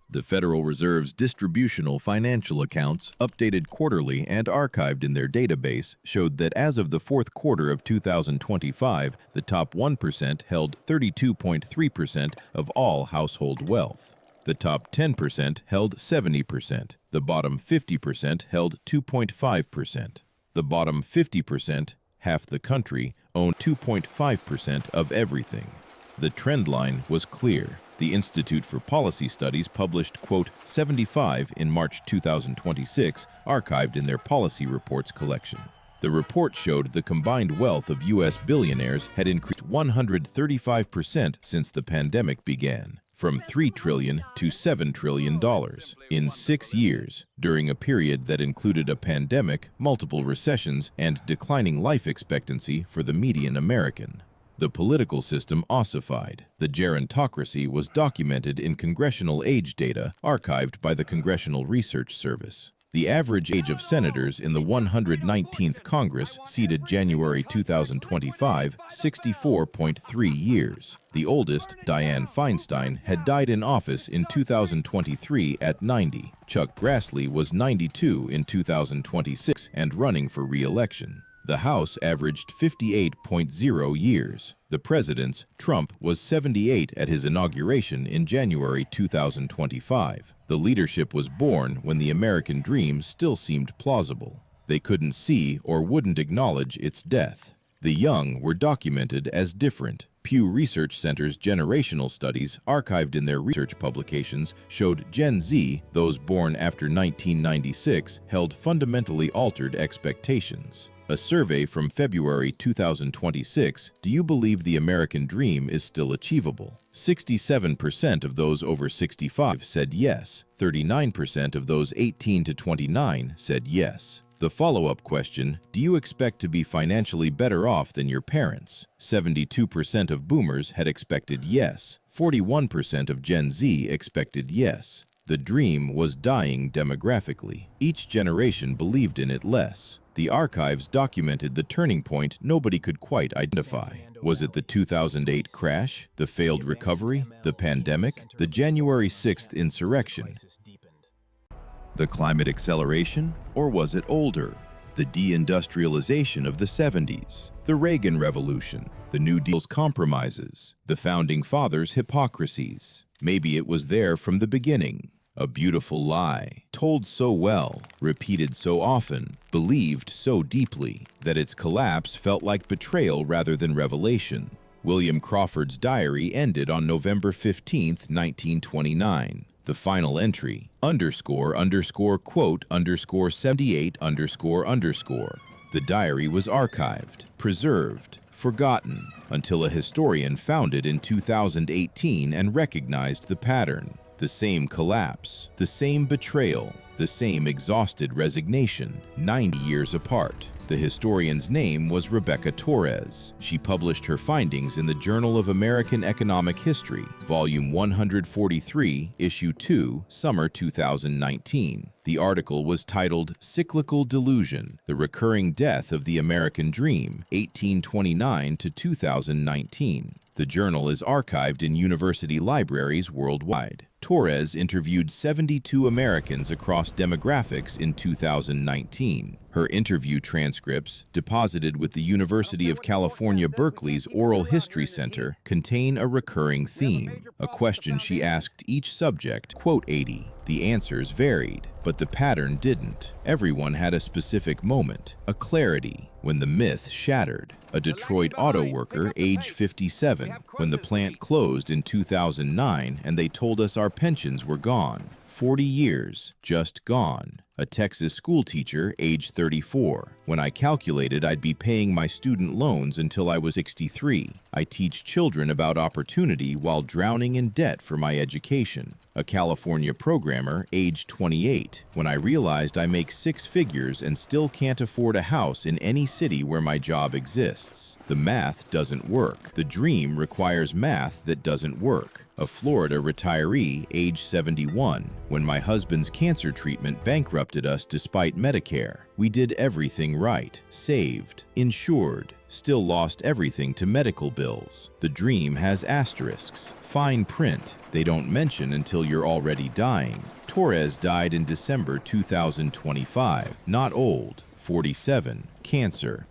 The Federal Reserve's distributional financial accounts, updated quarterly and archived in their database, showed that as of the fourth quarter of 2025, the top 1% held 32.3% of all household wealth. The top 10% held 70%. The bottom 50% held 2.5%. The bottom 50%, half the country, owned 2.5% of everything. The trend line was clear. The Institute for Policy Studies published, quote, 75 in March 2026, archived in their policy reports collection. The report showed the combined wealth of U.S. billionaires had increased 135% since the pandemic began, from $3 trillion to $7 trillion in 6 years, during a period that included a pandemic, multiple recessions, and declining life expectancy for the median American. The political system ossified. The gerontocracy was documented in congressional age data archived by the Congressional Research Service. The average age of senators in the 119th Congress, seated January 2025, 64.3 years. The oldest, Dianne Feinstein, had died in office in 2023 at 90. Chuck Grassley was 92 in 2026 and running for re-election. The House averaged 58.0 years. The president's, Trump, was 78 at his inauguration in January 2025. The leadership was born when the American dream still seemed plausible. They couldn't see or wouldn't acknowledge its death. The young were documented as different. Pew Research Center's generational studies, archived in their research publications, showed Gen Z, those born after 1996, held fundamentally altered expectations. A survey from February 2026, do you believe the American dream is still achievable? 67% of those over 65 said yes. 39% of those 18 to 29 said yes. The follow-up question, do you expect to be financially better off than your parents? 72% of boomers had expected yes. 41% of Gen Z expected yes. The dream was dying demographically. Each generation believed in it less. The archives documented the turning point nobody could quite identify. Was it the 2008 crash, the failed recovery, the pandemic, the January 6th insurrection? The climate acceleration, or was it older? The deindustrialization of the 70s, the Reagan Revolution, the New Deal's compromises, the Founding Fathers' hypocrisies. Maybe it was there from the beginning. A beautiful lie, told so well, repeated so often, believed so deeply, that its collapse felt like betrayal rather than revelation. William Crawford's diary ended on November 15, 1929. The final entry, __quote_78__. The diary was archived, preserved, forgotten, until a historian found it in 2018 and recognized the pattern. The same collapse, the same betrayal, the same exhausted resignation, 90 years apart. The historian's name was Rebecca Torres. She published her findings in the Journal of American Economic History, Volume 143, Issue 2, Summer 2019. The article was titled Cyclical Delusion, The Recurring Death of the American Dream, 1829 to 2019. The journal is archived in university libraries worldwide. Torres interviewed 72 Americans across demographics in 2019. Her interview transcripts, deposited with the University of California, Berkeley's Oral History Center, contain a recurring theme, a question she asked each subject, quote 80. The answers varied, but the pattern didn't. Everyone had a specific moment, a clarity, when the myth shattered. A Detroit auto worker, age 57, when the plant closed in 2009 and they told us our pensions were gone. 40 years, just gone. A Texas school teacher, age 34. When I calculated I'd be paying my student loans until I was 63. I teach children about opportunity while drowning in debt for my education. A California programmer, age 28. When I realized I make 6 figures and still can't afford a house in any city where my job exists. The math doesn't work. The dream requires math that doesn't work. A Florida retiree, age 71. When my husband's cancer treatment bankrupted us despite Medicare, we did everything right. Saved, insured, still lost everything to medical bills. The dream has asterisks, fine print, they don't mention until you're already dying. Torres died in December 2025, not old, 47, cancer.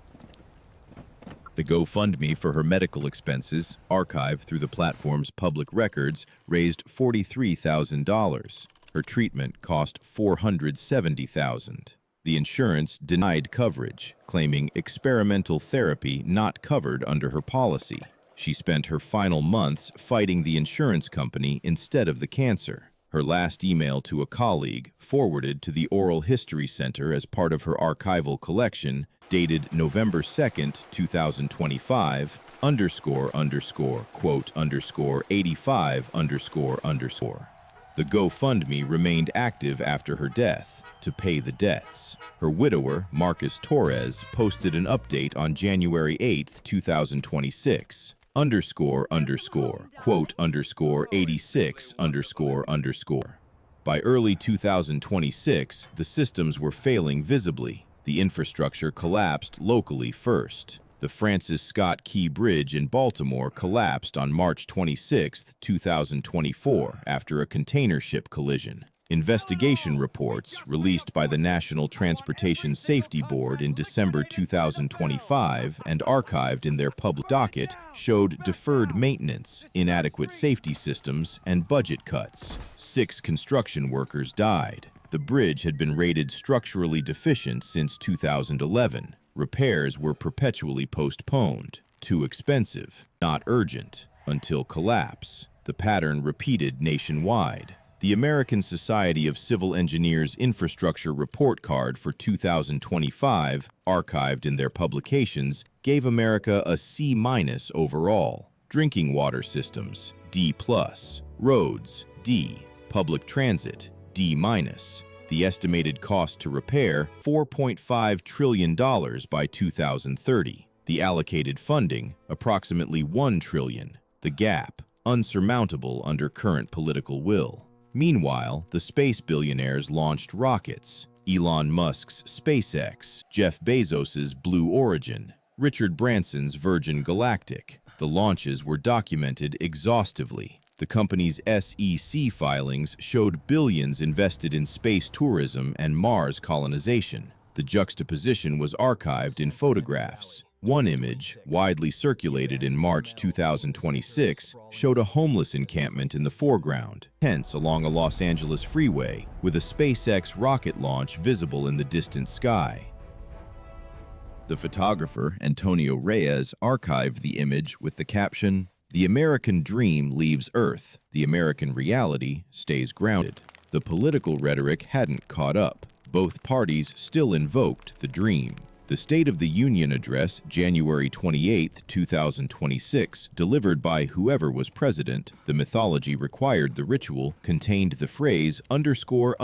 The GoFundMe for her medical expenses, archived through the platform's public records, raised $43,000. Her treatment cost $470,000. The insurance denied coverage, claiming experimental therapy not covered under her policy. She spent her final months fighting the insurance company instead of the cancer. Her last email to a colleague, forwarded to the Oral History Center as part of her archival collection, dated November 2nd, 2025, __quote_85__. The GoFundMe remained active after her death to pay the debts. Her widower, Marcus Torres, posted an update on January 8th, 2026, __quote_86__. By early 2026, the systems were failing visibly. The infrastructure collapsed locally first. The Francis Scott Key Bridge in Baltimore collapsed on March 26, 2024, after a container ship collision. Investigation reports, released by the National Transportation Safety Board in December 2025 and archived in their public docket, showed deferred maintenance, inadequate safety systems, and budget cuts. 6 construction workers died. The bridge had been rated structurally deficient since 2011. Repairs were perpetually postponed. Too expensive, not urgent, until collapse. The pattern repeated nationwide. The American Society of Civil Engineers Infrastructure Report Card for 2025, archived in their publications, gave America a C- overall. Drinking water systems, D+. Roads, D. Public transit, D-. The estimated cost to repair, $4.5 trillion by 2030. The allocated funding, approximately $1 trillion. The gap, unsurmountable under current political will. Meanwhile, the space billionaires launched rockets. Elon Musk's SpaceX, Jeff Bezos's Blue Origin, Richard Branson's Virgin Galactic. The launches were documented exhaustively. The company's SEC filings showed billions invested in space tourism and Mars colonization. The juxtaposition was archived in photographs. One image, widely circulated in March 2026, showed a homeless encampment in the foreground, hence along a Los Angeles freeway, with a SpaceX rocket launch visible in the distant sky. The photographer, Antonio Reyes, archived the image with the caption, "The American dream leaves Earth. The American reality stays grounded." The political rhetoric hadn't caught up. Both parties still invoked the dream. The State of the Union address, January 28, 2026, delivered by whoever was president, the mythology required the ritual, contained the phrase __quote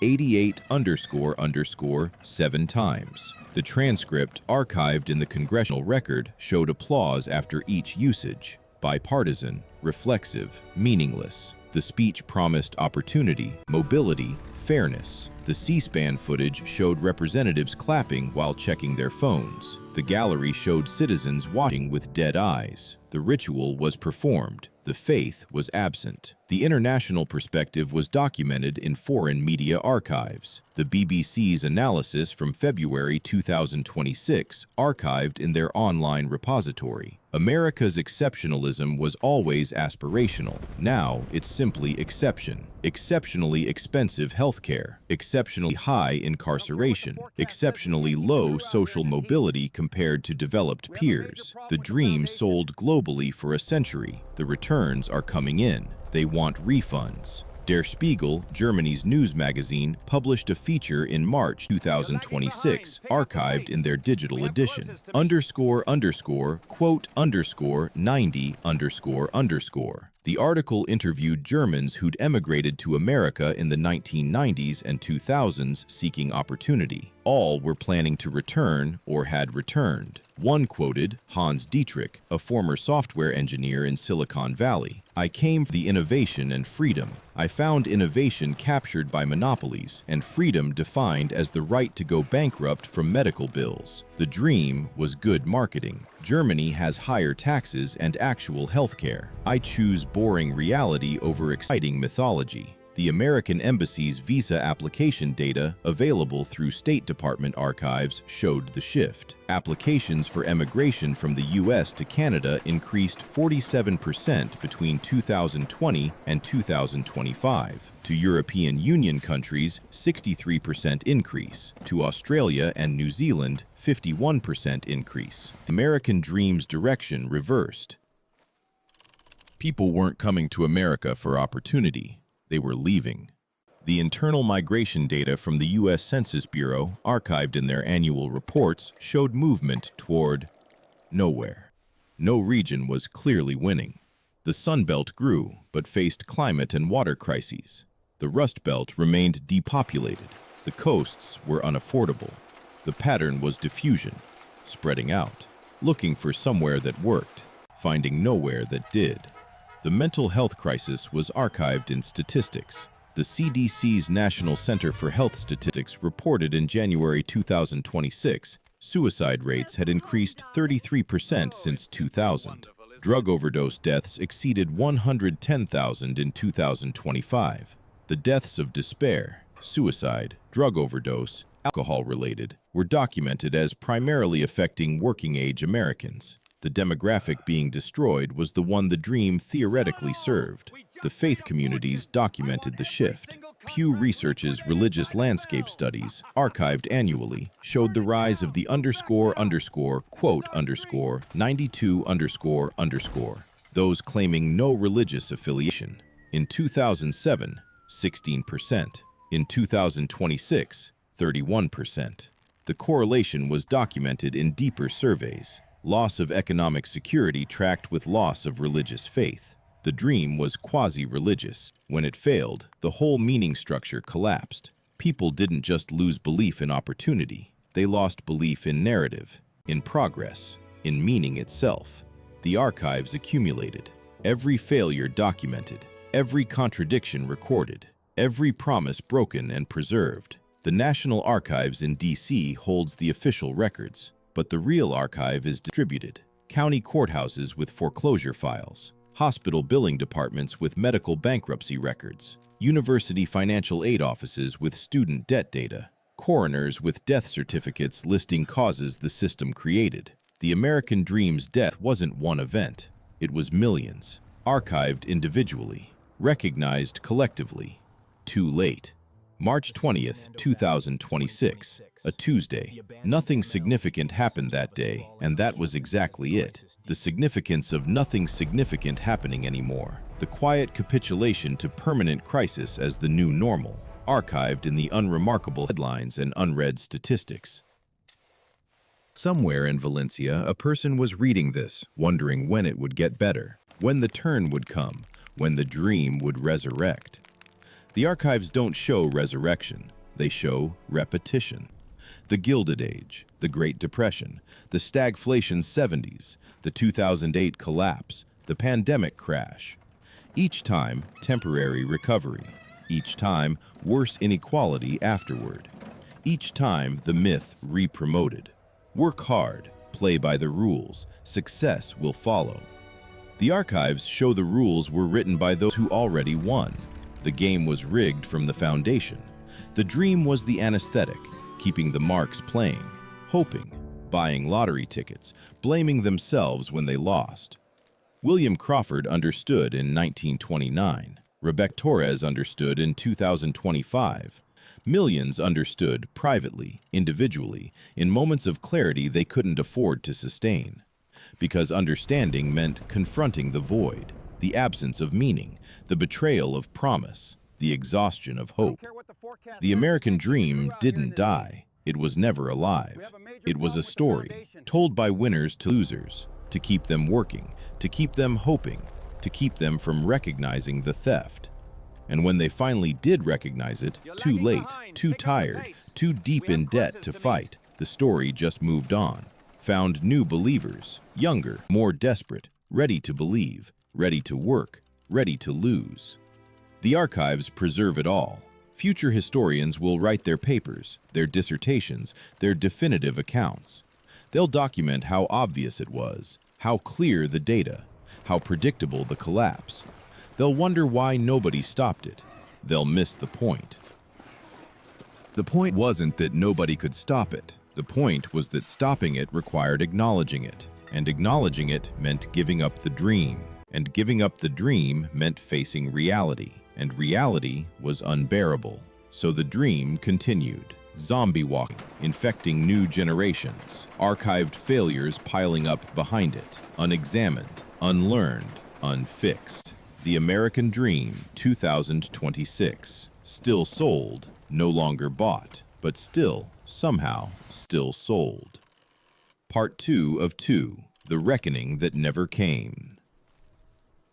_88 7 times. The transcript, archived in the congressional record, showed applause after each usage. Bipartisan, reflexive, meaningless. The speech promised opportunity, mobility, fairness. The C-SPAN footage showed representatives clapping while checking their phones. The gallery showed citizens watching with dead eyes. The ritual was performed. The faith was absent. The international perspective was documented in foreign media archives. The BBC's analysis from February 2026 archived in their online repository. America's exceptionalism was always aspirational. Now it's simply exception. Exceptionally expensive healthcare, exceptionally high incarceration, exceptionally low social mobility compared to developed peers. The dream sold globally for a century. The returns are coming in. They want refunds. Der Spiegel, Germany's news magazine, published a feature in March 2026, archived in their digital edition. __quote _90 __. The article interviewed Germans who'd emigrated to America in the 1990s and 2000s seeking opportunity. All were planning to return or had returned. One quoted Hans Dietrich, a former software engineer in Silicon Valley. "I came for the innovation and freedom. I found innovation captured by monopolies and freedom defined as the right to go bankrupt from medical bills. The dream was good marketing. Germany has higher taxes and actual healthcare. I choose boring reality over exciting mythology." The American Embassy's visa application data, available through State Department archives, showed the shift. Applications for emigration from the U.S. to Canada increased 47% between 2020 and 2025. To European Union countries, 63% increase. To Australia and New Zealand, 51% increase. The American dream's direction reversed. People weren't coming to America for opportunity. They were leaving. The internal migration data from the U.S. Census Bureau, archived in their annual reports, showed movement toward nowhere. No region was clearly winning. The Sun Belt grew, but faced climate and water crises. The Rust Belt remained depopulated. The coasts were unaffordable. The pattern was diffusion, spreading out, looking for somewhere that worked, finding nowhere that did. The mental health crisis was archived in statistics. The CDC's National Center for Health Statistics reported in January 2026, suicide rates had increased 33% since 2000. Drug overdose deaths exceeded 110,000 in 2025. The deaths of despair, suicide, drug overdose, alcohol-related, were documented as primarily affecting working-age Americans. The demographic being destroyed was the one the dream theoretically served. The faith communities documented the shift. Pew Research's Religious Landscape Studies, archived annually, showed the rise of the __quote _92 those claiming no religious affiliation. In 2007, 16%. In 2026, 31%. The correlation was documented in deeper surveys. Loss of economic security tracked with loss of religious faith. The dream was quasi-religious. When it failed, the whole meaning structure collapsed. People didn't just lose belief in opportunity, they lost belief in narrative, in progress, in meaning itself. The archives accumulated, every failure documented, every contradiction recorded, every promise broken and preserved. The National Archives in D.C. holds the official records, but the real archive is distributed. County courthouses with foreclosure files, hospital billing departments with medical bankruptcy records, university financial aid offices with student debt data, coroners with death certificates listing causes the system created. The American dream's death wasn't one event. It was millions, archived individually, recognized collectively. Too late. March 20th, 2026, a Tuesday. Nothing significant happened that day, and that was exactly it. The significance of nothing significant happening anymore. The quiet capitulation to permanent crisis as the new normal, archived in the unremarkable headlines and unread statistics. Somewhere in Valencia, a person was reading this, wondering when it would get better, when the turn would come, when the dream would resurrect. The archives don't show resurrection, they show repetition. The Gilded Age, the Great Depression, the stagflation 70s, the 2008 collapse, the pandemic crash. Each time, temporary recovery. Each time, worse inequality afterward. Each time, the myth re-promoted. Work hard, play by the rules, success will follow. The archives show the rules were written by those who already won. The game was rigged from the foundation. The dream was the anesthetic, keeping the marks playing, hoping, buying lottery tickets, blaming themselves when they lost. William Crawford understood in 1929. Rebecca Torres understood in 2025. Millions understood privately, individually, in moments of clarity they couldn't afford to sustain. Because understanding meant confronting the void, the absence of meaning, the betrayal of promise, the exhaustion of hope. The American dream didn't die. It was never alive. It was a story, told by winners to losers, to keep them working, to keep them hoping, to keep them from recognizing the theft. And when they finally did recognize it, too late, too tired, too deep in debt to fight, the story just moved on, found new believers, younger, more desperate, ready to believe, ready to work, ready to lose. The archives preserve it all. Future historians will write their papers, their dissertations, their definitive accounts. They'll document how obvious it was, how clear the data, how predictable the collapse. They'll wonder why nobody stopped it. They'll miss the point. The point wasn't that nobody could stop it. The point was that stopping it required acknowledging it, and acknowledging it meant giving up the dream. And giving up the dream meant facing reality, and reality was unbearable. So the dream continued, zombie walking, infecting new generations, archived failures piling up behind it, unexamined, unlearned, unfixed. The American Dream 2026, still sold, no longer bought, but still, somehow, still sold. Part 2 of 2, The Reckoning That Never Came.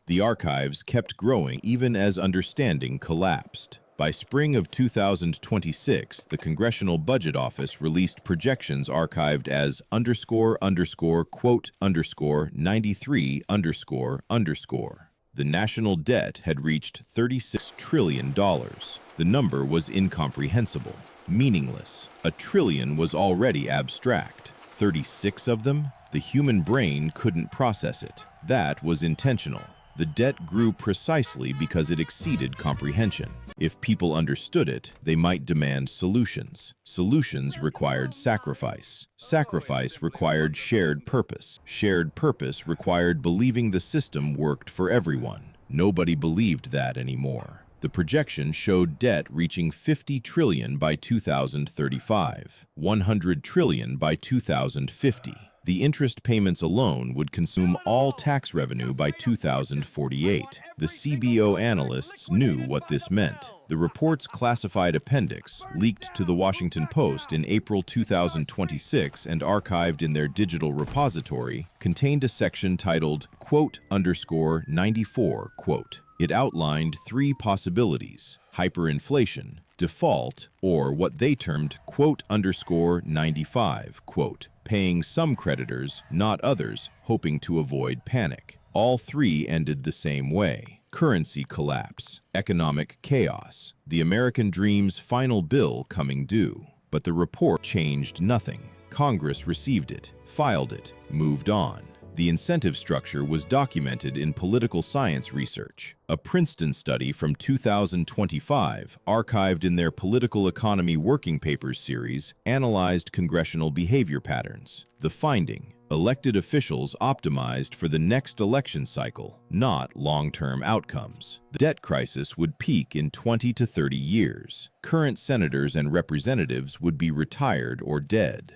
The archives kept growing even as understanding collapsed. By spring of 2026, the Congressional Budget Office released projections archived as __quote_93___. The national debt had reached $36 trillion. The number was incomprehensible, meaningless. A trillion was already abstract. 36 of them? The human brain couldn't process it. That was intentional. The debt grew precisely because it exceeded comprehension. If people understood it, they might demand solutions. Solutions required sacrifice. Sacrifice required shared purpose. Shared purpose required believing the system worked for everyone. Nobody believed that anymore. The projection showed debt reaching $50 trillion by 2035, $100 trillion by 2050. The interest payments alone would consume all tax revenue by 2048. The CBO analysts knew what this meant. The report's classified appendix, leaked to the Washington Post in April 2026 and archived in their digital repository, contained a section titled quote_94 quote. It outlined three possibilities: hyperinflation, default, or what they termed quote_95 quote, paying some creditors, not others, hoping to avoid panic. All three ended the same way: currency collapse, economic chaos, the American dream's final bill coming due. But the report changed nothing. Congress received it, filed it, moved on. The incentive structure was documented in political science research. A Princeton study from 2025, archived in their Political Economy Working Papers series, analyzed congressional behavior patterns. The finding: elected officials optimized for the next election cycle, not long-term outcomes. The debt crisis would peak in 20 to 30 years. Current senators and representatives would be retired or dead.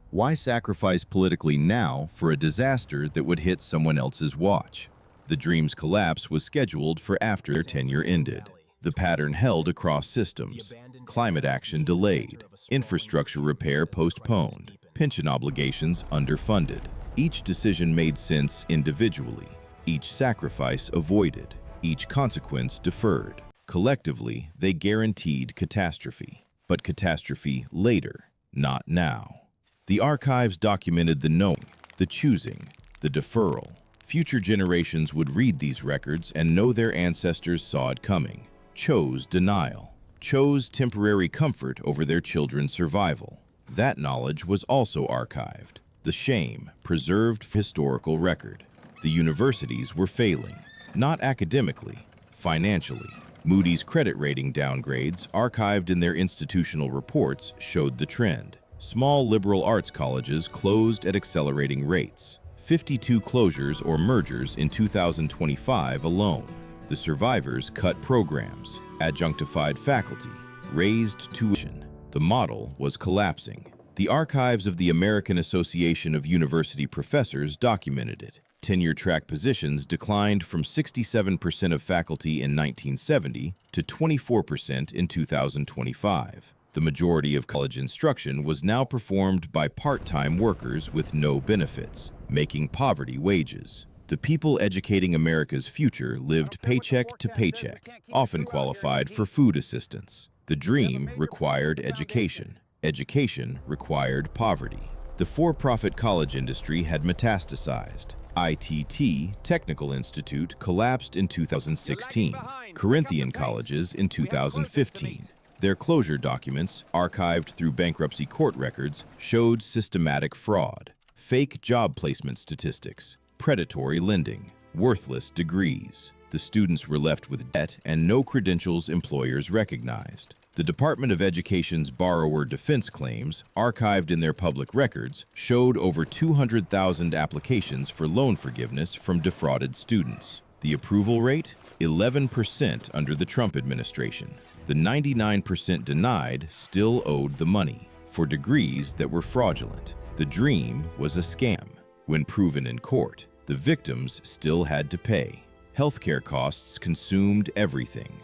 Why sacrifice politically now for a disaster that would hit someone else's watch? The dream's collapse was scheduled for after their tenure ended. The pattern held across systems. Climate action delayed. Infrastructure repair postponed. Pension obligations underfunded. Each decision made sense individually. Each sacrifice avoided. Each consequence deferred. Collectively, they guaranteed catastrophe. But catastrophe later, not now. The archives documented the knowing, the choosing, the deferral. Future generations would read these records and know their ancestors saw it coming, chose denial, chose temporary comfort over their children's survival. That knowledge was also archived. The shame preserved for historical record. The universities were failing, not academically, financially. Moody's credit rating downgrades, archived in their institutional reports, showed the trend. Small liberal arts colleges closed at accelerating rates. 52 closures or mergers in 2025 alone. The survivors cut programs, adjunctified faculty, raised tuition. The model was collapsing. The archives of the American Association of University Professors documented it. Tenure-track positions declined from 67% of faculty in 1970 to 24% in 2025. The majority of college instruction was now performed by part-time workers with no benefits, making poverty wages. The people educating America's future lived paycheck to paycheck, often qualified for food assistance. The dream required education. Education required poverty. The for-profit college industry had metastasized. ITT, Technical Institute, collapsed in 2016. Corinthian colleges in 2015. Their closure documents, archived through bankruptcy court records, showed systematic fraud, fake job placement statistics, predatory lending, worthless degrees. The students were left with debt and no credentials employers recognized. The Department of Education's borrower defense claims, archived in their public records, showed over 200,000 applications for loan forgiveness from defrauded students. The approval rate? 11% under the Trump administration. The 99% denied still owed the money for degrees that were fraudulent. The dream was a scam. When proven in court, the victims still had to pay. Healthcare costs consumed everything.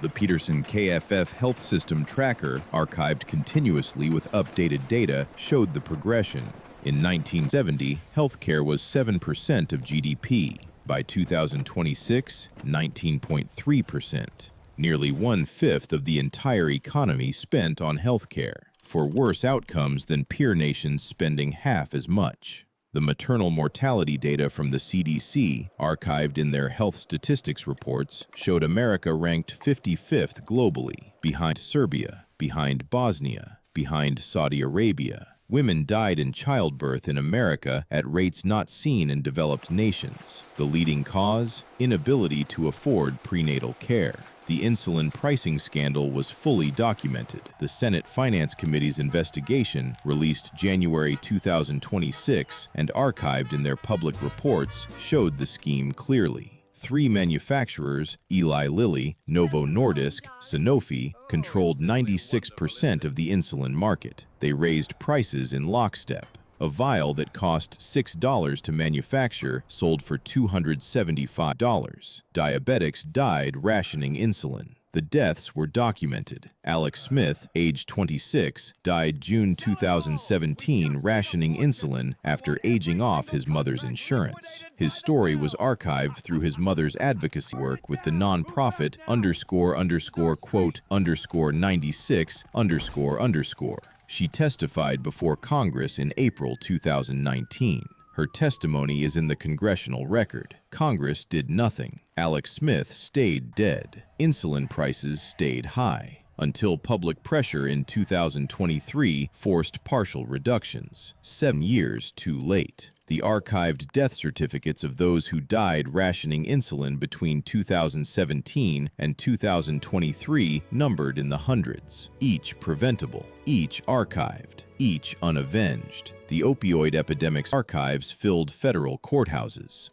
The Peterson KFF Health System Tracker, archived continuously with updated data, showed the progression. In 1970, healthcare was 7% of GDP. By 2026, 19.3%. Nearly 1/5 of the entire economy spent on healthcare, for worse outcomes than peer nations spending half as much. The maternal mortality data from the CDC, archived in their health statistics reports, showed America ranked 55th globally, behind Serbia, behind Bosnia, behind Saudi Arabia. Women died in childbirth in America at rates not seen in developed nations. The leading cause? Inability to afford prenatal care. The insulin pricing scandal was fully documented. The Senate Finance Committee's investigation, released January 2026 and archived in their public reports, showed the scheme clearly. 3 manufacturers, Eli Lilly, Novo Nordisk, Sanofi, controlled 96% of the insulin market. They raised prices in lockstep. A vial that cost $6 to manufacture sold for $275. Diabetics died rationing insulin. The deaths were documented. Alex Smith, age 26, died June 2017 rationing insulin after aging off his mother's insurance. His story was archived through his mother's advocacy work with the nonprofit __96_96__. She testified before Congress in April 2019. Her testimony is in the congressional record. Congress did nothing. Alex Smith stayed dead. Insulin prices stayed high until public pressure in 2023 forced partial reductions. 7 years too late. The archived death certificates of those who died rationing insulin between 2017 and 2023 numbered in the hundreds. Each preventable, each archived, each unavenged. The opioid epidemic's archives filled federal courthouses.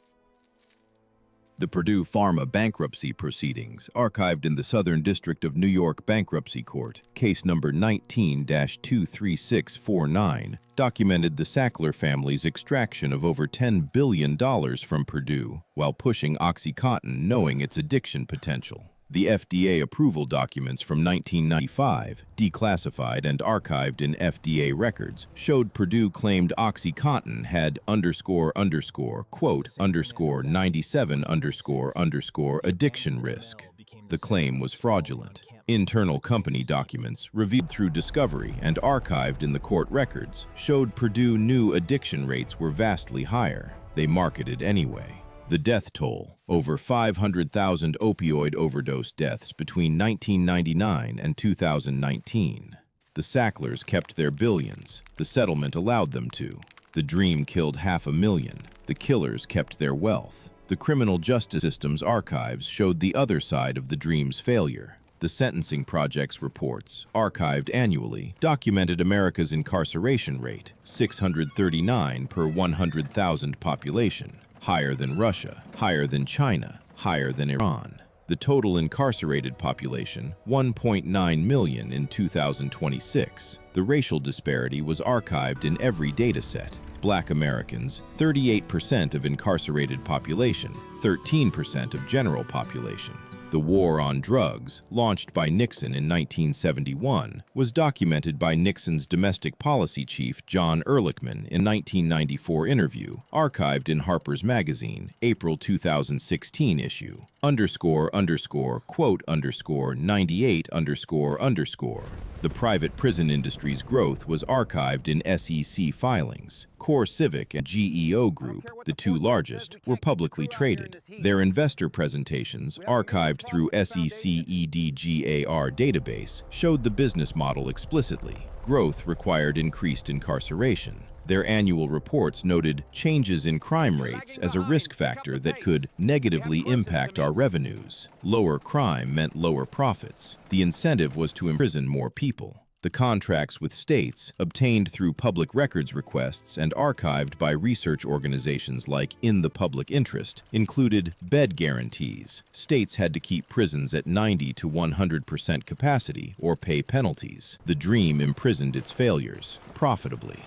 The Purdue Pharma bankruptcy proceedings, archived in the Southern District of New York Bankruptcy Court, case number 19-23649, documented the Sackler family's extraction of over $10 billion from Purdue while pushing OxyContin knowing its addiction potential. The FDA approval documents from 1995, declassified and archived in FDA records, showed Purdue claimed OxyContin had __97__ addiction risk. The claim was fraudulent. Internal company documents, revealed through discovery and archived in the court records, showed Purdue knew addiction rates were vastly higher. They marketed anyway. The death toll, over 500,000 opioid overdose deaths between 1999 and 2019. The Sacklers kept their billions. The settlement allowed them to. The dream killed 500,000. The killers kept their wealth. The criminal justice system's archives showed the other side of the dream's failure. The Sentencing Project's reports, archived annually, documented America's incarceration rate, 639 per 100,000 population. Higher than Russia, higher than China, higher than Iran. The total incarcerated population, 1.9 million in 2026. The racial disparity was archived in every dataset. Black Americans, 38% of incarcerated population, 13% of general population. The war on drugs, launched by Nixon in 1971, was documented by Nixon's domestic policy chief John Ehrlichman in 1994 interview, archived in Harper's Magazine, April 2016 issue, __98__. The private prison industry's growth was archived in SEC filings. Core Civic and GEO Group, the two largest, were publicly traded. Their investor presentations, archived through SEC EDGAR database, showed the business model explicitly. Growth required increased incarceration. Their annual reports noted changes in crime rates as a risk factor that could negatively impact our revenues. Lower crime meant lower profits. The incentive was to imprison more people. The contracts with states, obtained through public records requests and archived by research organizations like In the Public Interest, included bed guarantees. States had to keep prisons at 90 to 100% capacity or pay penalties. The dream imprisoned its failures, profitably.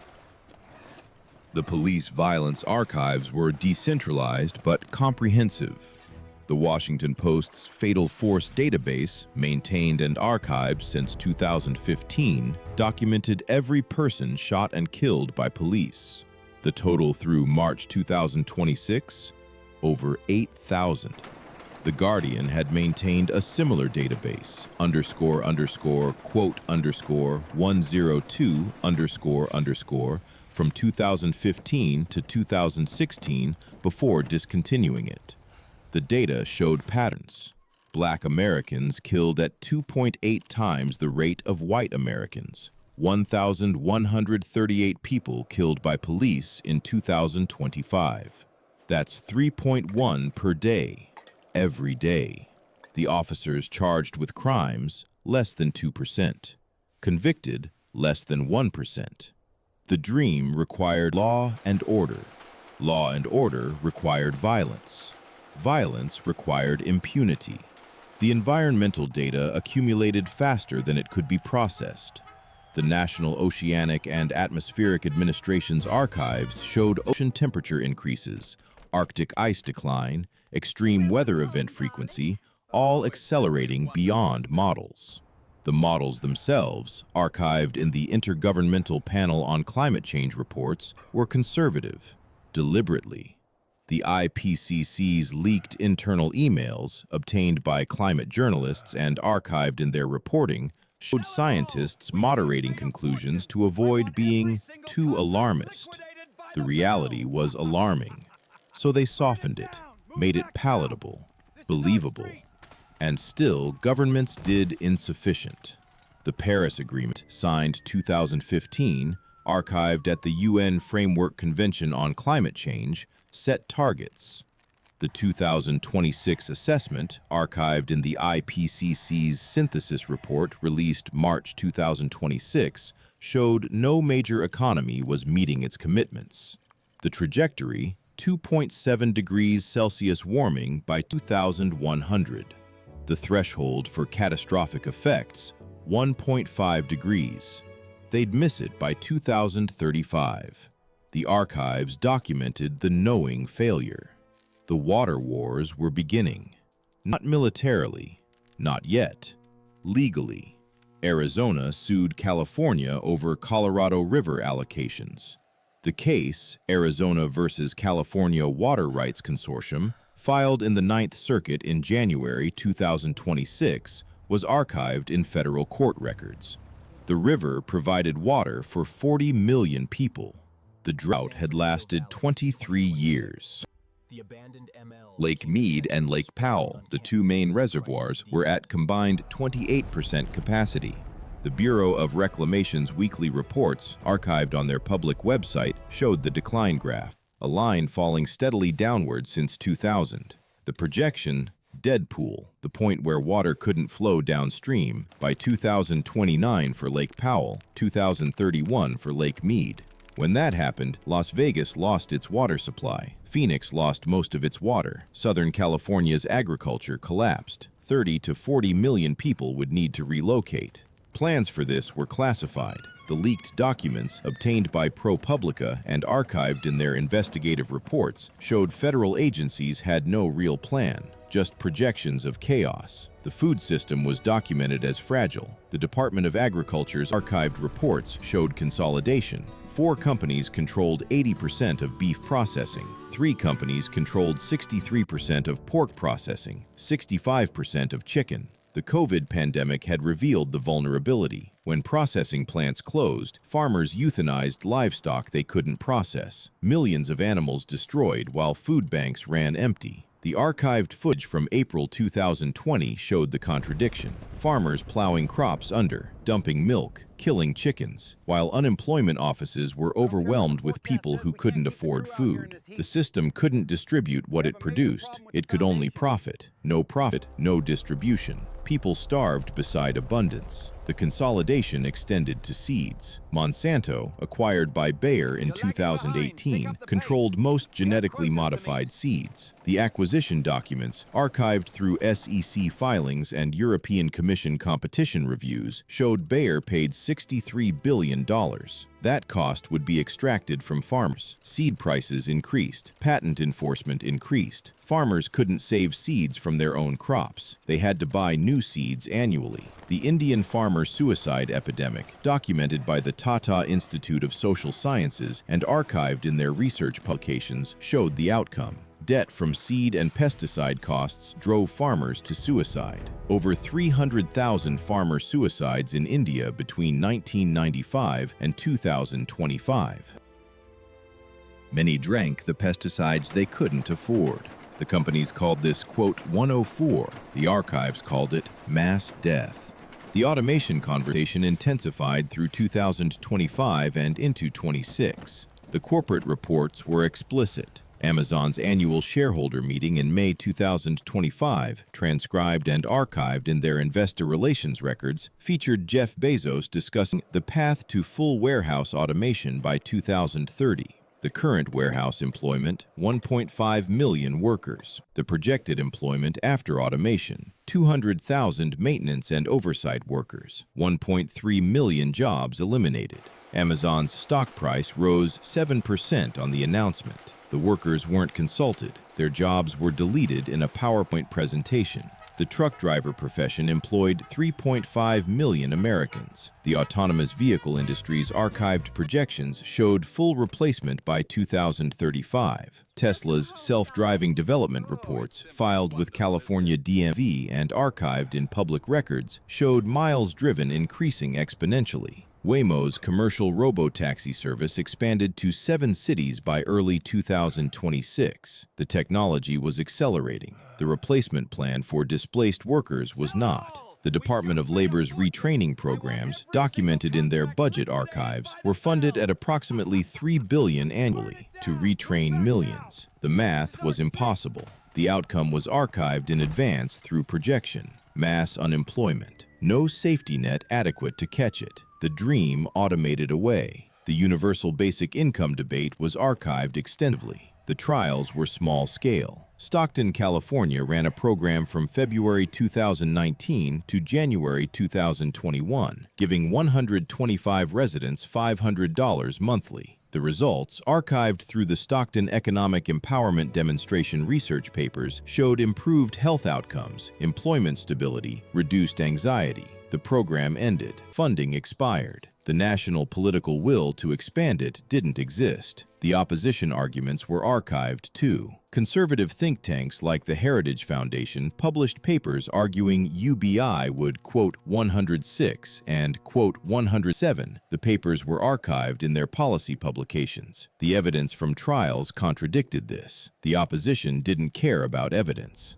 The police violence archives were decentralized but comprehensive. The Washington Post's Fatal Force database, maintained and archived since 2015, documented every person shot and killed by police. The total through March 2026? Over 8,000. The Guardian had maintained a similar database, __102__, from 2015 to 2016 before discontinuing it. The data showed patterns. Black Americans killed at 2.8 times the rate of white Americans. 1,138 people killed by police in 2025. That's 3.1 per day, every day. The officers charged with crimes, less than 2%. Convicted, less than 1%. The dream required law and order. Law and order required violence. Violence required impunity. The environmental data accumulated faster than it could be processed. The National Oceanic and Atmospheric Administration's archives showed ocean temperature increases, Arctic ice decline, extreme weather event frequency, all accelerating beyond models. The models themselves, archived in the Intergovernmental Panel on Climate Change reports, were conservative, deliberately. The IPCC's leaked internal emails, obtained by climate journalists and archived in their reporting, showed scientists moderating conclusions to avoid being too alarmist. The reality was alarming, so they softened it, made it palatable, believable. And still, governments did insufficient. The Paris Agreement, signed 2015, archived at the UN Framework Convention on Climate Change, set targets. The 2026 assessment, archived in the IPCC's synthesis report released March 2026, showed no major economy was meeting its commitments. The trajectory, 2.7 degrees Celsius warming by 2100. The threshold for catastrophic effects, 1.5 degrees. They'd miss it by 2035. The archives documented the knowing failure. The water wars were beginning. Not militarily, not yet. Legally. Arizona sued California over Colorado River allocations. The case, Arizona versus California Water Rights Consortium, filed in the Ninth Circuit in January 2026, was archived in federal court records. The river provided water for 40 million people. The drought had lasted 23 years. Lake Mead and Lake Powell, the two main reservoirs, were at combined 28% capacity. The Bureau of Reclamation's weekly reports, archived on their public website, showed the decline graph, a line falling steadily downward since 2000. The projection, dead pool, the point where water couldn't flow downstream, by 2029 for Lake Powell, 2031 for Lake Mead. When that happened, Las Vegas lost its water supply. Phoenix lost most of its water. Southern California's agriculture collapsed. 30 to 40 million people would need to relocate. Plans for this were classified. The leaked documents, obtained by ProPublica and archived in their investigative reports, showed federal agencies had no real plan, just projections of chaos. The food system was documented as fragile. The Department of Agriculture's archived reports showed consolidation. 4 companies controlled 80% of beef processing. 3 companies controlled 63% of pork processing, 65% of chicken. The COVID pandemic had revealed the vulnerability. When processing plants closed, farmers euthanized livestock they couldn't process. Millions of animals destroyed while food banks ran empty. The archived footage from April 2020 showed the contradiction. Farmers plowing crops under, dumping milk, killing chickens, while unemployment offices were overwhelmed with people who couldn't afford food. The system couldn't distribute what it produced. It could only profit. No profit, no distribution. People starved beside abundance. The consolidation extended to seeds. Monsanto, acquired by Bayer in 2018, controlled most genetically modified seeds. The acquisition documents, archived through SEC filings and European Commission competition reviews, showed Bayer paid $63 billion. That cost would be extracted from farmers. Seed prices increased. Patent enforcement increased. Farmers couldn't save seeds from their own crops. They had to buy new seeds annually. The Indian farmer suicide epidemic, documented by the Tata Institute of Social Sciences and archived in their research publications, showed the outcome. Debt from seed and pesticide costs drove farmers to suicide. Over 300,000 farmer suicides in India between 1995 and 2025. Many drank the pesticides they couldn't afford. The companies called this, quote, 104. The archives called it mass death. The automation conversation intensified through 2025 and into 26. The corporate reports were explicit. Amazon's annual shareholder meeting in May 2025, transcribed and archived in their investor relations records, featured Jeff Bezos discussing the path to full warehouse automation by 2030. The current warehouse employment, 1.5 million workers. The projected employment after automation, 200,000 maintenance and oversight workers, 1.3 million jobs eliminated. Amazon's stock price rose 7% on the announcement. The workers weren't consulted. Their jobs were deleted in a PowerPoint presentation. The truck driver profession employed 3.5 million Americans. The autonomous vehicle industry's archived projections showed full replacement by 2035. Tesla's self-driving development reports, filed with California DMV and archived in public records, showed miles driven increasing exponentially. Waymo's commercial robo-taxi service expanded to 7 cities by early 2026. The technology was accelerating. The replacement plan for displaced workers was not. The Department of Labor's retraining programs, documented in their budget archives, were funded at approximately $3 billion annually to retrain millions. The math was impossible. The outcome was archived in advance through projection. Mass unemployment. No safety net adequate to catch it. The dream automated away. The universal basic income debate was archived extensively. The trials were small-scale. Stockton, California ran a program from February 2019 to January 2021, giving 125 residents $500 monthly. The results, archived through the Stockton Economic Empowerment Demonstration research papers, showed improved health outcomes, employment stability, reduced anxiety. The program ended. Funding expired. The national political will to expand it didn't exist. The opposition arguments were archived too. Conservative think tanks like the Heritage Foundation published papers arguing UBI would, quote, 106 and, quote, 107. The papers were archived in their policy publications. The evidence from trials contradicted this. The opposition didn't care about evidence.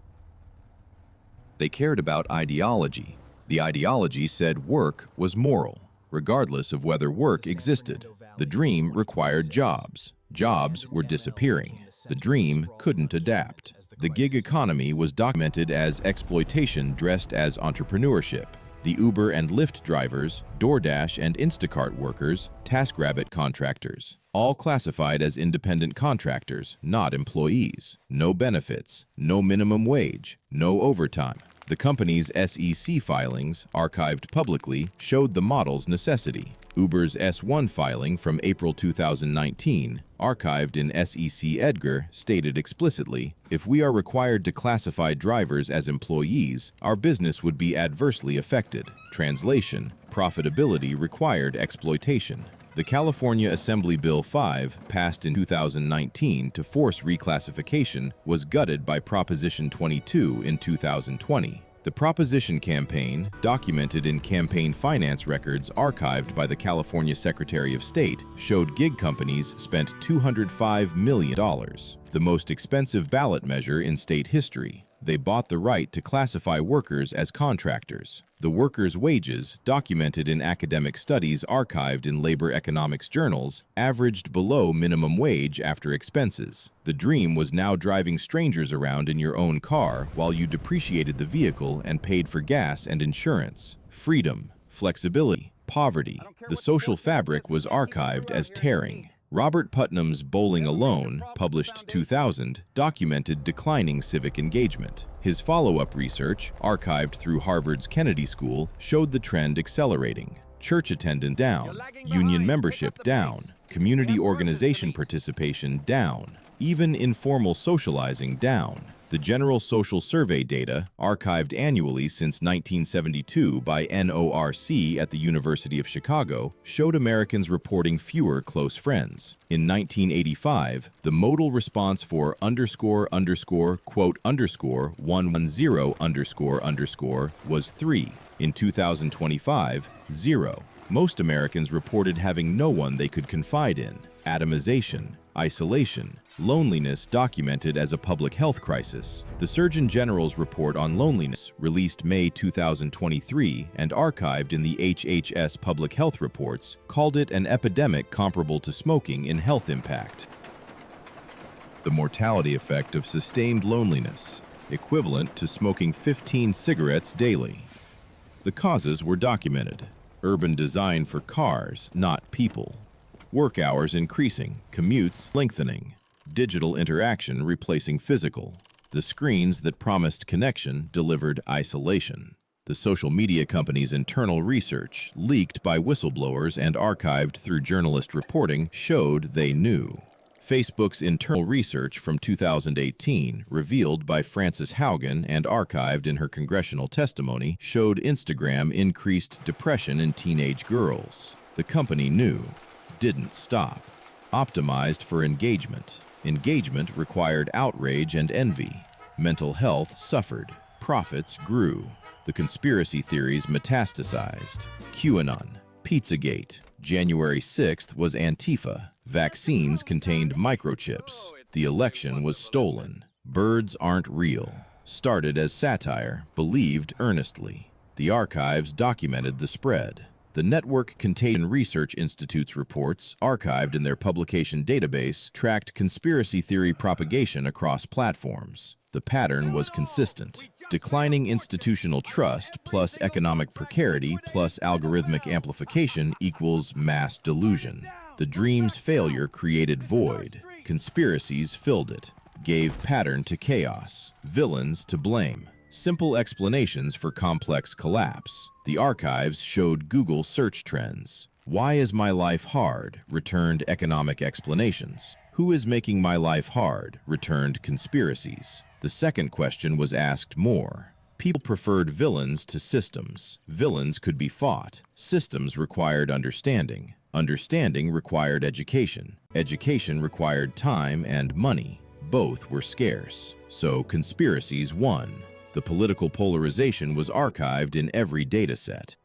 They cared about ideology. The ideology said work was moral, regardless of whether work existed. The dream required jobs. Jobs were disappearing. The dream couldn't adapt. The gig economy was documented as exploitation dressed as entrepreneurship. The Uber and Lyft drivers, DoorDash and Instacart workers, TaskRabbit contractors, all classified as independent contractors, not employees. No benefits, no minimum wage, no overtime. The company's SEC filings, archived publicly, showed the model's necessity. Uber's S-1 filing from April 2019, archived in SEC Edgar, stated explicitly, "If we are required to classify drivers as employees, our business would be adversely affected." Translation: profitability required exploitation. The California Assembly Bill 5, passed in 2019 to force reclassification, was gutted by Proposition 22 in 2020. The Proposition campaign, documented in campaign finance records archived by the California Secretary of State, showed gig companies spent $205 million, the most expensive ballot measure in state history. They bought the right to classify workers as contractors. The workers' wages, documented in academic studies archived in labor economics journals, averaged below minimum wage after expenses. The dream was now driving strangers around in your own car while you depreciated the vehicle and paid for gas and insurance. Freedom, flexibility, poverty. The social fabric was archived as tearing. Robert Putnam's Bowling Alone, published 2000, documented declining civic engagement. His follow-up research, archived through Harvard's Kennedy School, showed the trend accelerating. Church attendance down, union membership down, community organization participation down, even informal socializing down. The General Social Survey data, archived annually since 1972 by NORC at the University of Chicago, showed Americans reporting fewer close friends. In 1985, the modal response for quote 110 was 3. In 2025, 0. Most Americans reported having no one they could confide in. Atomization, isolation, loneliness documented as a public health crisis. The Surgeon General's report on loneliness, released May 2023 and archived in the HHS Public Health Reports, called it an epidemic comparable to smoking in health impact. The mortality effect of sustained loneliness, equivalent to smoking 15 cigarettes daily. The causes were documented. Urban design for cars, not people. Work hours increasing, commutes lengthening, digital interaction replacing physical. The screens that promised connection delivered isolation. The social media company's internal research, leaked by whistleblowers and archived through journalist reporting, showed they knew. Facebook's internal research from 2018, revealed by Frances Haugen and archived in her congressional testimony, showed Instagram increased depression in teenage girls. The company knew, didn't stop. Optimized for engagement. Engagement required outrage and envy. Mental health suffered. Profits grew. The conspiracy theories metastasized. QAnon, Pizzagate. January 6th was Antifa. Vaccines contained microchips. The election was stolen. Birds aren't real. Started as satire, believed earnestly. The archives documented the spread. The Network Contagion Research Institute's reports, archived in their publication database, tracked conspiracy theory propagation across platforms. The pattern was consistent. Declining institutional trust plus economic precarity plus algorithmic amplification equals mass delusion. The dream's failure created void. Conspiracies filled it, gave pattern to chaos, villains to blame. Simple explanations for complex collapse. The archives showed Google search trends. Why is my life hard? Returned economic explanations. Who is making my life hard? Returned conspiracies. The second question was asked more. People preferred villains to systems. Villains could be fought. Systems required understanding. Understanding required education. Education required time and money. Both were scarce. So conspiracies won. The political polarization was archived in every dataset.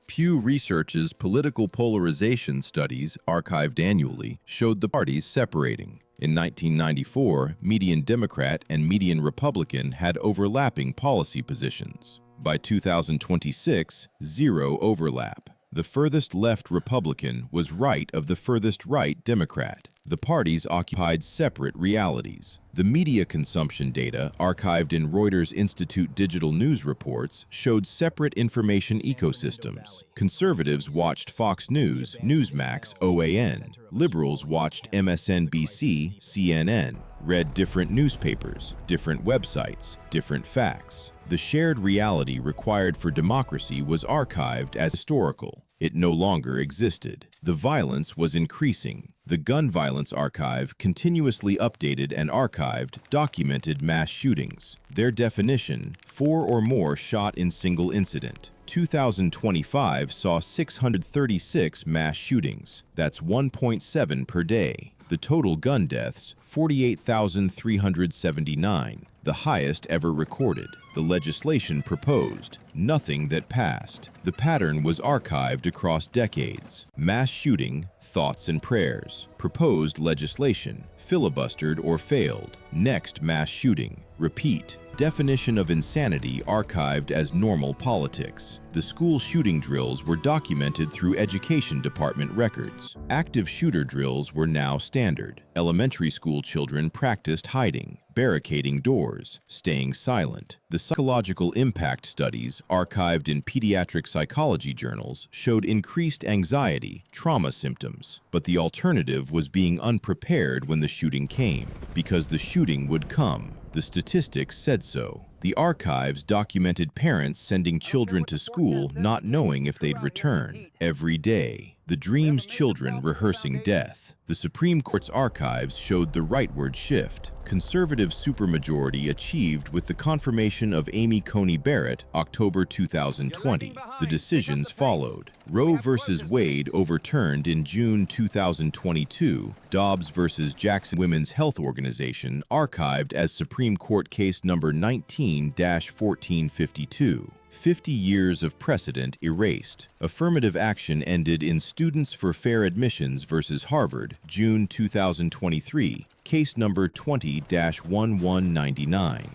Pew Research's political polarization studies, archived annually, showed the parties separating. In 1994, median Democrat and median Republican had overlapping policy positions. By 2026, zero overlap. The furthest left Republican was right of the furthest right Democrat. The parties occupied separate realities. The media consumption data, archived in Reuters Institute digital news reports, showed separate information ecosystems. Conservatives watched Fox News, Newsmax, OAN. Liberals watched MSNBC, CNN, read different newspapers, different websites, different facts. The shared reality required for democracy was archived as historical. It no longer existed. The violence was increasing. The Gun Violence Archive continuously updated and archived documented mass shootings. Their definition, 4 or more shot in single incident. 2025 saw 636 mass shootings. That's 1.7 per day. The total gun deaths, 48,379, the highest ever recorded. The legislation proposed, nothing that passed. The pattern was archived across decades. Mass shooting, thoughts and prayers. Proposed legislation, filibustered or failed. Next mass shooting, repeat. Definition of insanity archived as normal politics. The school shooting drills were documented through Education Department records. Active shooter drills were now standard. Elementary school children practiced hiding, barricading doors, staying silent. The psychological impact studies, archived in pediatric psychology journals, showed increased anxiety, trauma symptoms. But the alternative was being unprepared when the shooting came, because the shooting would come. The statistics said so. The archives documented parents sending children to school not knowing if they'd return. Every day, the dream's children rehearsing death. The Supreme Court's archives showed the rightward shift. Conservative supermajority achieved with the confirmation of Amy Coney Barrett, October 2020. The decisions followed. Roe v. Wade overturned in June 2022. Dobbs v. Jackson Women's Health Organization archived as Supreme Court case number 19-1452. 50 years of precedent erased. Affirmative action ended in Students for Fair Admissions versus Harvard, June 2023, case number 20-1199.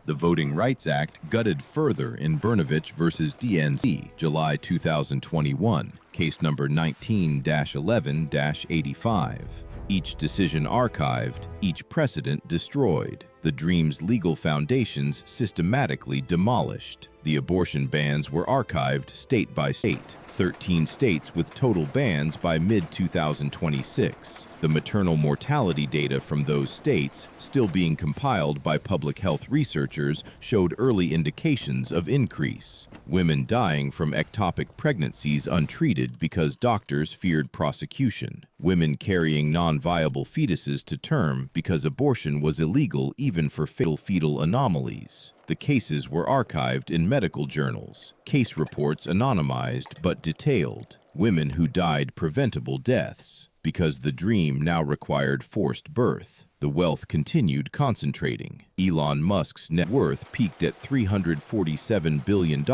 The Voting Rights Act gutted further in Brnovich versus DNC, July 2021, case number 19-11-85. Each decision archived, each precedent destroyed. The dream's legal foundations systematically demolished. The abortion bans were archived state by state, 13 states with total bans by mid-2026. The maternal mortality data from those states, still being compiled by public health researchers, showed early indications of increase. Women dying from ectopic pregnancies untreated because doctors feared prosecution. Women carrying non-viable fetuses to term because abortion was illegal even for fatal fetal anomalies. The cases were archived in medical journals, case reports anonymized but detailed. Women who died preventable deaths. Because the dream now required forced birth, the wealth continued concentrating. Elon Musk's net worth peaked at $347 billion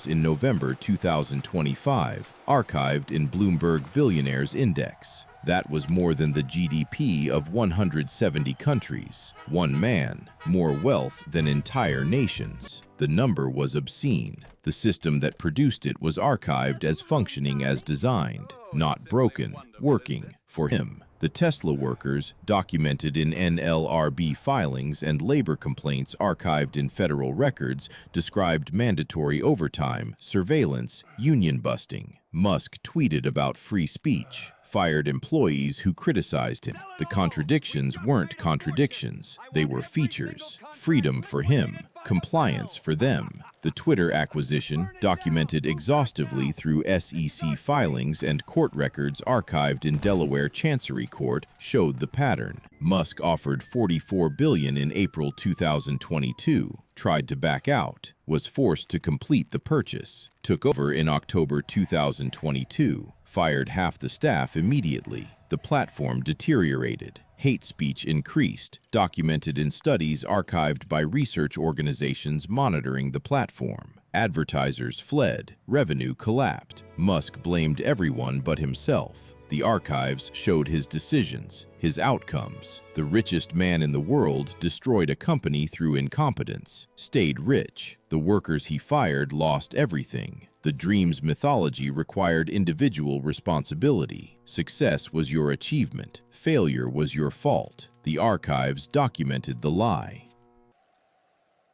in November 2025, archived in Bloomberg Billionaires Index. That was more than the GDP of 170 countries. One man, more wealth than entire nations. The number was obscene. The system that produced it was archived as functioning as designed, not broken, working for him. The Tesla workers, documented in NLRB filings and labor complaints archived in federal records, described mandatory overtime, surveillance, union busting. Musk tweeted about free speech, fired employees who criticized him. The contradictions weren't contradictions, they were features. Freedom for him, compliance for them. The Twitter acquisition, documented exhaustively through SEC filings and court records archived in Delaware Chancery Court, showed the pattern. Musk offered $44 billion in April 2022, tried to back out, was forced to complete the purchase, took over in October 2022, fired half the staff immediately. The platform deteriorated. Hate speech increased, documented in studies archived by research organizations monitoring the platform. Advertisers fled, revenue collapsed. Musk blamed everyone but himself. The archives showed his decisions, his outcomes. The richest man in the world destroyed a company through incompetence, stayed rich. The workers he fired lost everything. The dream's mythology required individual responsibility. Success was your achievement. Failure was your fault. The archives documented the lie.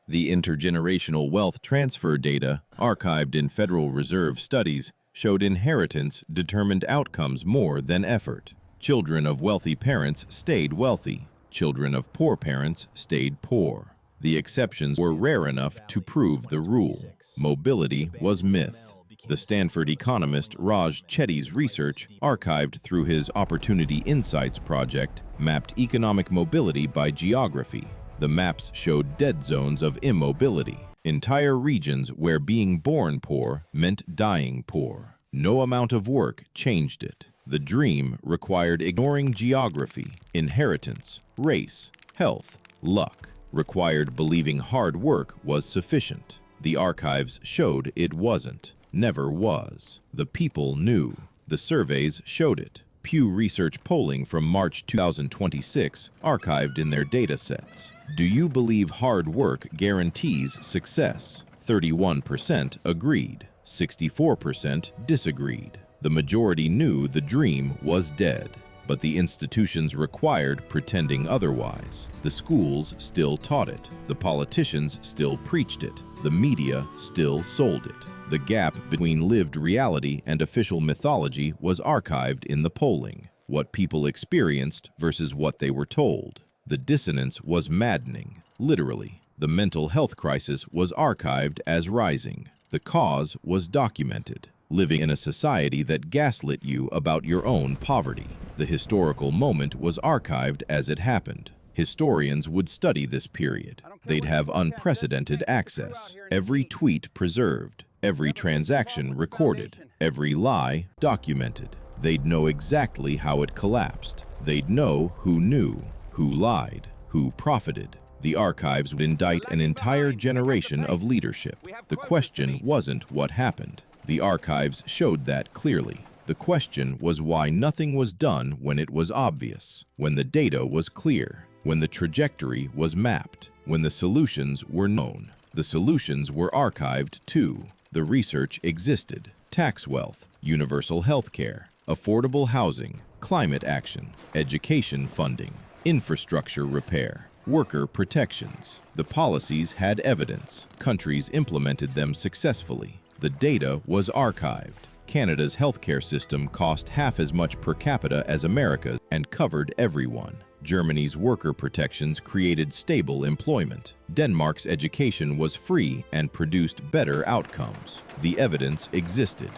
The intergenerational wealth transfer data, archived in Federal Reserve studies, showed inheritance determined outcomes more than effort. Children of wealthy parents stayed wealthy. Children of poor parents stayed poor. The exceptions were rare enough to prove the rule. Mobility was myth. The Stanford economist Raj Chetty's research, archived through his Opportunity Insights project, mapped economic mobility by geography. The maps showed dead zones of immobility, entire regions where being born poor meant dying poor. No amount of work changed it. The dream required ignoring geography, inheritance, race, health, luck. Required believing hard work was sufficient. The archives showed it wasn't, never was. The people knew. The surveys showed it. Pew Research polling from March 2026 archived in their data sets. Do you believe hard work guarantees success? 31% agreed. 64% disagreed. The majority knew the dream was dead. But the institutions required pretending otherwise. The schools still taught it. The politicians still preached it. The media still sold it. The gap between lived reality and official mythology was archived in the polling. What people experienced versus what they were told. The dissonance was maddening, literally. The mental health crisis was archived as rising. The cause was documented. Living in a society that gaslit you about your own poverty. The historical moment was archived as it happened. Historians would study this period. They'd have unprecedented access. Every tweet preserved. Every transaction recorded. Every lie documented. They'd know exactly how it collapsed. They'd know who knew, who lied, who profited. The archives would indict an entire generation of leadership. The question wasn't what happened. The archives showed that clearly. The question was why nothing was done when it was obvious, when the data was clear, when the trajectory was mapped, when the solutions were known. The solutions were archived too. The research existed. Tax wealth, universal health care, affordable housing, climate action, education funding, infrastructure repair. Worker protections. The policies had evidence. Countries implemented them successfully. The data was archived. Canada's healthcare system cost half as much per capita as America's and covered everyone. Germany's worker protections created stable employment. Denmark's education was free and produced better outcomes. The evidence existed.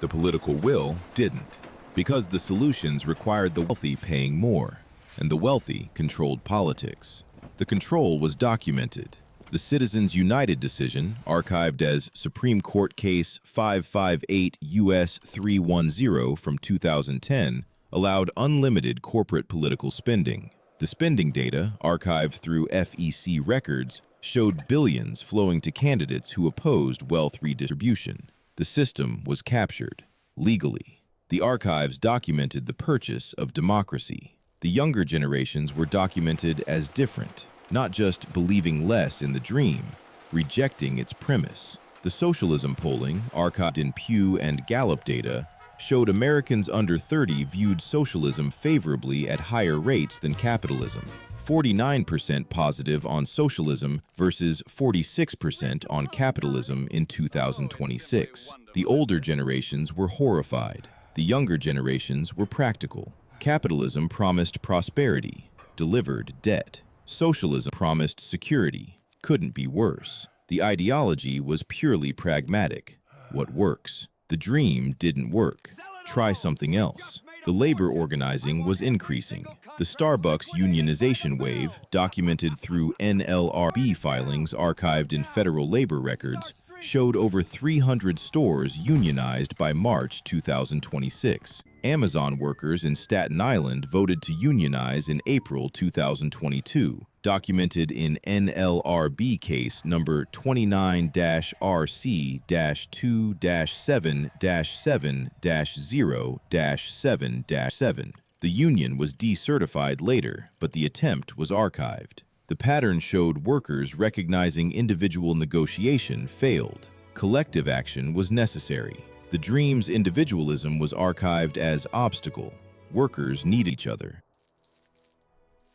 The political will didn't, because the solutions required the wealthy paying more, and the wealthy controlled politics. The control was documented. The Citizens United decision, archived as Supreme Court Case 558 U.S. 310 from 2010, allowed unlimited corporate political spending. The spending data, archived through FEC records, showed billions flowing to candidates who opposed wealth redistribution. The system was captured legally. The archives documented the purchase of democracy. The younger generations were documented as different, not just believing less in the dream, rejecting its premise. The socialism polling, archived in Pew and Gallup data, showed Americans under 30 viewed socialism favorably at higher rates than capitalism. 49% positive on socialism versus 46% on capitalism in 2026. The older generations were horrified. The younger generations were practical. Capitalism promised prosperity, delivered debt. Socialism promised security, couldn't be worse. The ideology was purely pragmatic. What works? The dream didn't work. Try something else. The labor organizing was increasing. The Starbucks unionization wave, documented through NLRB filings archived in federal labor records, showed over 300 stores unionized by March 2026. Amazon workers in Staten Island voted to unionize in April 2022, documented in NLRB case number 29-RC-2-7-7-0-7-7. The union was decertified later, but the attempt was archived. The pattern showed workers recognizing individual negotiation failed. Collective action was necessary. The dream's individualism was archived as obstacle. Workers need each other.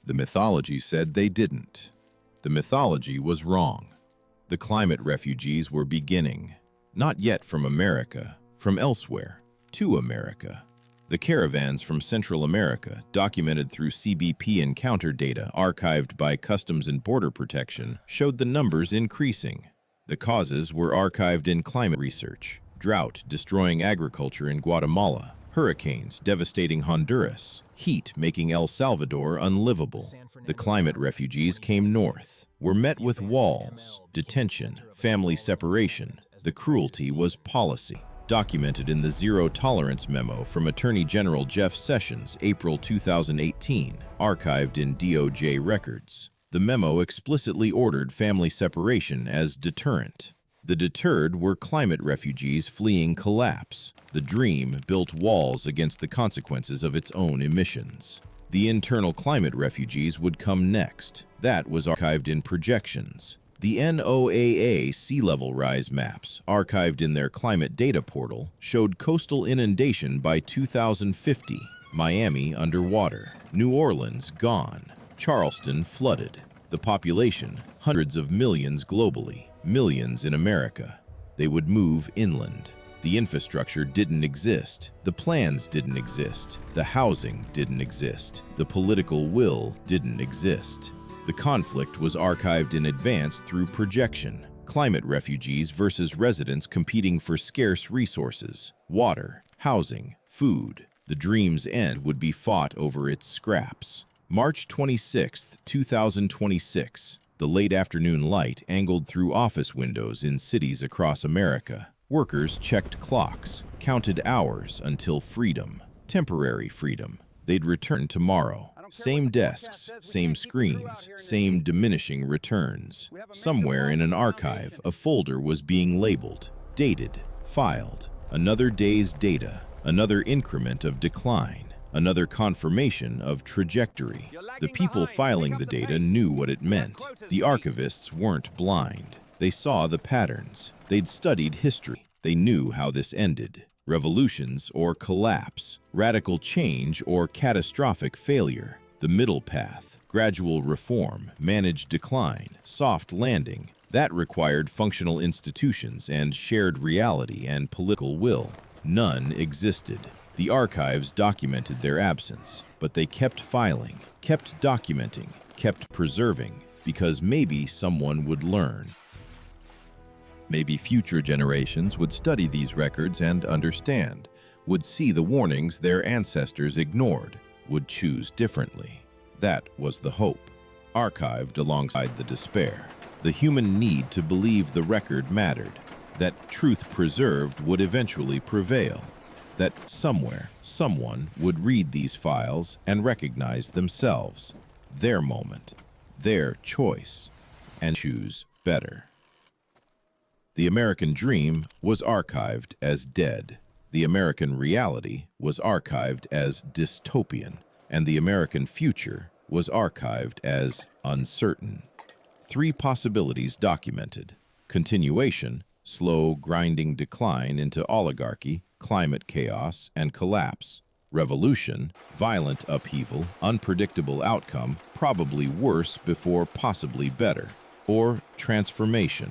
The mythology said they didn't. The mythology was wrong. The climate refugees were beginning, not yet from America, from elsewhere, to America. The caravans from Central America, documented through CBP encounter data archived by Customs and Border Protection, showed the numbers increasing. The causes were archived in climate research. Drought destroying agriculture in Guatemala, hurricanes devastating Honduras, heat making El Salvador unlivable. The climate refugees came north, were met with walls, detention, family separation. The cruelty was policy. Documented in the Zero Tolerance Memo from Attorney General Jeff Sessions, April 2018, archived in DOJ records. The memo explicitly ordered family separation as deterrent. The deterred were climate refugees fleeing collapse. The dream built walls against the consequences of its own emissions. The internal climate refugees would come next. That was archived in projections. The NOAA sea level rise maps, archived in their climate data portal, showed coastal inundation by 2050, Miami underwater, New Orleans gone, Charleston flooded. The population, hundreds of millions globally, millions in America. They would move inland. The infrastructure didn't exist. The plans didn't exist. The housing didn't exist. The political will didn't exist. The conflict was archived in advance through projection. Climate refugees versus residents competing for scarce resources, water, housing, food. The dream's end would be fought over its scraps. March 26, 2026. The late afternoon light angled through office windows in cities across America. Workers checked clocks, counted hours until freedom, temporary freedom. They'd return tomorrow. Same desks, same screens, same diminishing returns. Somewhere in an archive, a folder was being labeled, dated, filed. Another day's data, another increment of decline. Another confirmation of trajectory. The people filing the data knew what it meant. The archivists weren't blind. They saw the patterns. They'd studied history. They knew how this ended. Revolutions or collapse. Radical change or catastrophic failure. The middle path, Gradual reform, managed decline, soft landing. That required functional institutions and shared reality and political will. None existed. The archives documented their absence, but they kept filing, kept documenting, kept preserving, because maybe someone would learn. Maybe future generations would study these records and understand, would see the warnings their ancestors ignored, would choose differently. That was the hope, archived alongside the despair. The human need to believe the record mattered, that truth preserved would eventually prevail, that somewhere, someone would read these files and recognize themselves, their moment, their choice, and choose better. The American dream was archived as dead. The American reality was archived as dystopian, and the American future was archived as uncertain. 3 possibilities documented: continuation, slow, grinding decline into oligarchy, climate chaos, and collapse; revolution, violent upheaval, unpredictable outcome, probably worse before possibly better; or transformation,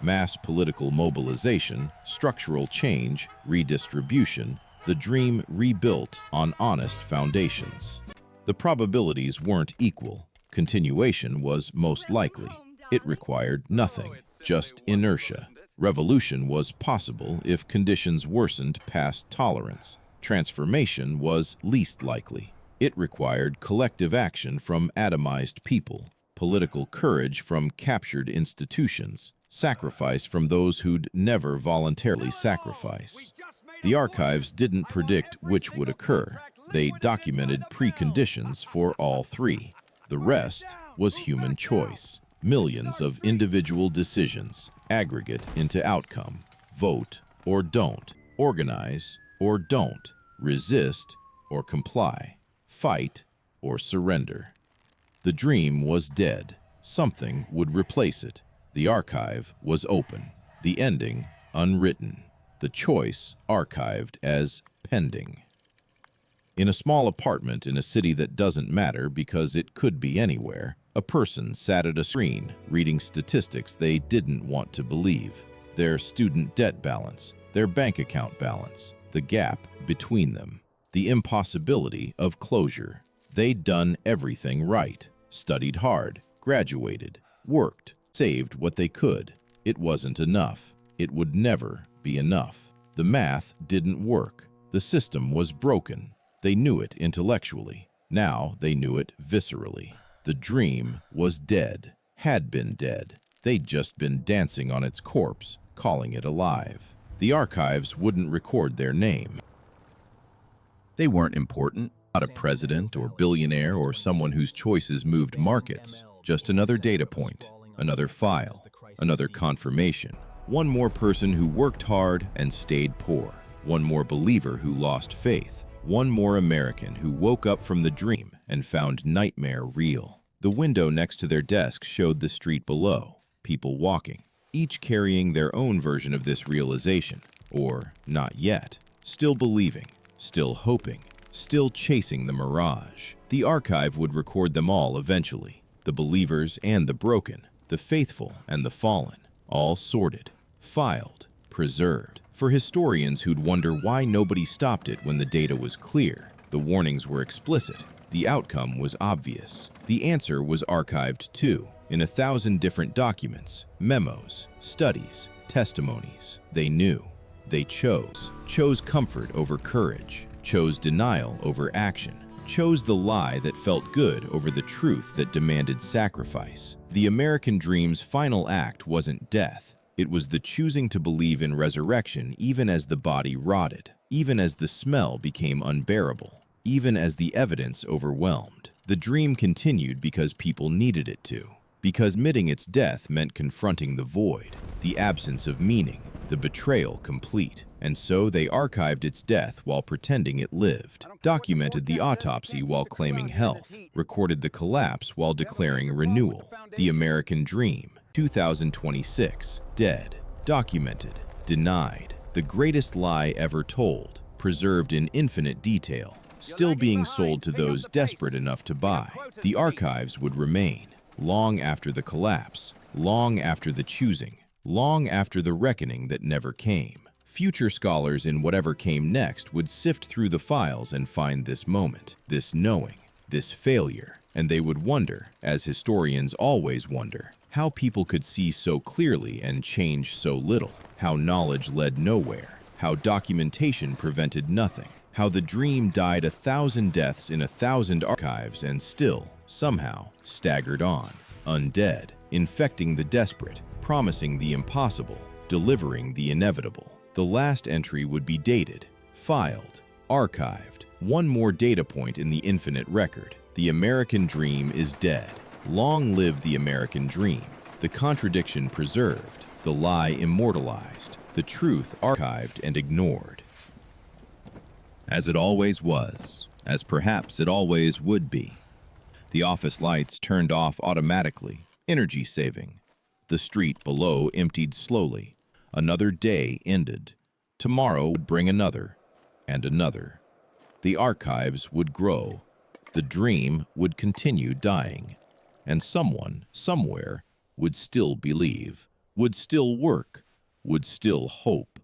mass political mobilization, structural change, redistribution, the dream rebuilt on honest foundations. The probabilities weren't equal. Continuation was most likely. It required nothing, just inertia. Revolution was possible if conditions worsened past tolerance. Transformation was least likely. It required collective action from atomized people, political courage from captured institutions, sacrifice from those who'd never voluntarily sacrifice. The archives didn't predict which would occur. They documented preconditions for all 3. The rest was human choice. Millions of individual decisions, aggregate into outcome. Vote or don't. Organize or don't. Resist or comply. Fight or surrender. The dream was dead. Something would replace it. The archive was open. The ending unwritten. The choice archived as pending. In a small apartment in a city that doesn't matter because it could be anywhere, a person sat at a screen reading statistics they didn't want to believe. Their student debt balance, their bank account balance, the gap between them, the impossibility of closure. They'd done everything right, studied hard, graduated, worked, saved what they could. It wasn't enough. It would never be enough. The math didn't work. The system was broken. They knew it intellectually. Now they knew it viscerally. The dream was dead, had been dead. They'd just been dancing on its corpse, calling it alive. The archives wouldn't record their name. They weren't important, not a president or billionaire or someone whose choices moved markets. Just another data point, another file, another confirmation. One more person who worked hard and stayed poor. One more believer who lost faith. One more American who woke up from the dream and found nightmare real. The window next to their desk showed the street below, people walking, each carrying their own version of this realization, or not yet, still believing, still hoping, still chasing the mirage. The archive would record them all eventually, the believers and the broken, the faithful and the fallen, all sorted, filed, preserved. For historians who'd wonder why nobody stopped it when the data was clear, the warnings were explicit, the outcome was obvious. The answer was archived too, in 1,000 different documents, memos, studies, testimonies. They knew. They chose comfort over courage, chose denial over action, chose the lie that felt good over the truth that demanded sacrifice. The American dream's final act wasn't death. It was the choosing to believe in resurrection even as the body rotted, even as the smell became unbearable, even as the evidence overwhelmed. The dream continued because people needed it to, because admitting its death meant confronting the void, the absence of meaning, the betrayal complete. And so they archived its death while pretending it lived, documented the autopsy while claiming health, recorded the collapse while declaring renewal. The American dream, 2026, dead, documented, denied, the greatest lie ever told, preserved in infinite detail, still being sold to those desperate enough to buy. The archives would remain, long after the collapse, long after the choosing, long after the reckoning that never came. Future scholars in whatever came next would sift through the files and find this moment, this knowing, this failure, and they would wonder, as historians always wonder, how people could see so clearly and change so little, how knowledge led nowhere, how documentation prevented nothing, how the dream died 1,000 deaths in 1,000 archives and still, somehow, staggered on, undead, infecting the desperate, promising the impossible, delivering the inevitable. The last entry would be dated, filed, archived. One more data point in the infinite record. The American dream is dead. Long live the American dream. The contradiction preserved, the lie immortalized, the truth archived and ignored. As it always was, as perhaps it always would be. The office lights turned off automatically, energy saving. The street below emptied slowly. Another day ended. Tomorrow would bring another, and another. The archives would grow. The dream would continue dying. And someone, somewhere, would still believe, would still work, would still hope,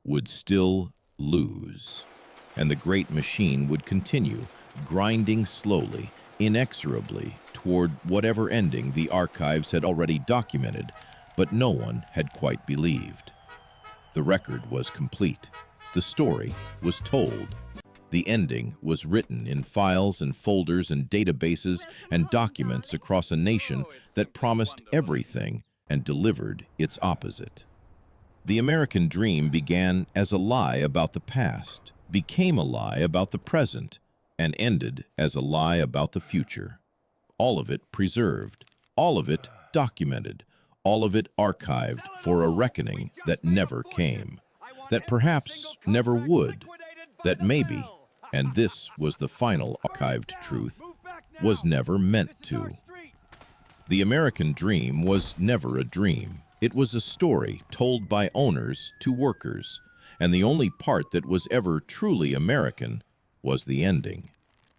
would still lose. And the great machine would continue, grinding slowly, inexorably, toward whatever ending the archives had already documented, but no one had quite believed. The record was complete. The story was told. The ending was written in files and folders and databases and documents across a nation that promised everything and delivered its opposite. The American dream began as a lie about the past, became a lie about the present, and ended as a lie about the future. All of it preserved, all of it documented, all of it archived for a reckoning that never came, that perhaps never would, that maybe, and this was the final archived truth, was never meant to. The American dream was never a dream. It was a story told by owners to workers, and the only part that was ever truly American was the ending,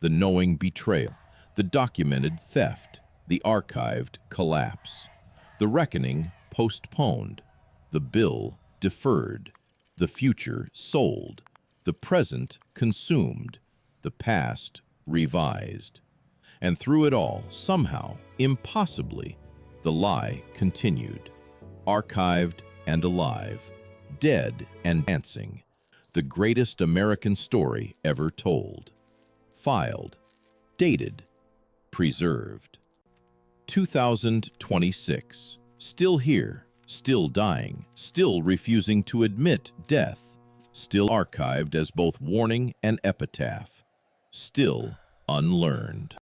the knowing betrayal, the documented theft, the archived collapse. The reckoning postponed, the bill deferred, the future sold, the present consumed, the past revised. And through it all, somehow, impossibly, the lie continued, archived and alive, dead and dancing, the greatest American story ever told. Filed, dated, preserved. 2026. Still here, still dying, still refusing to admit death, still archived as both warning and epitaph, still unlearned.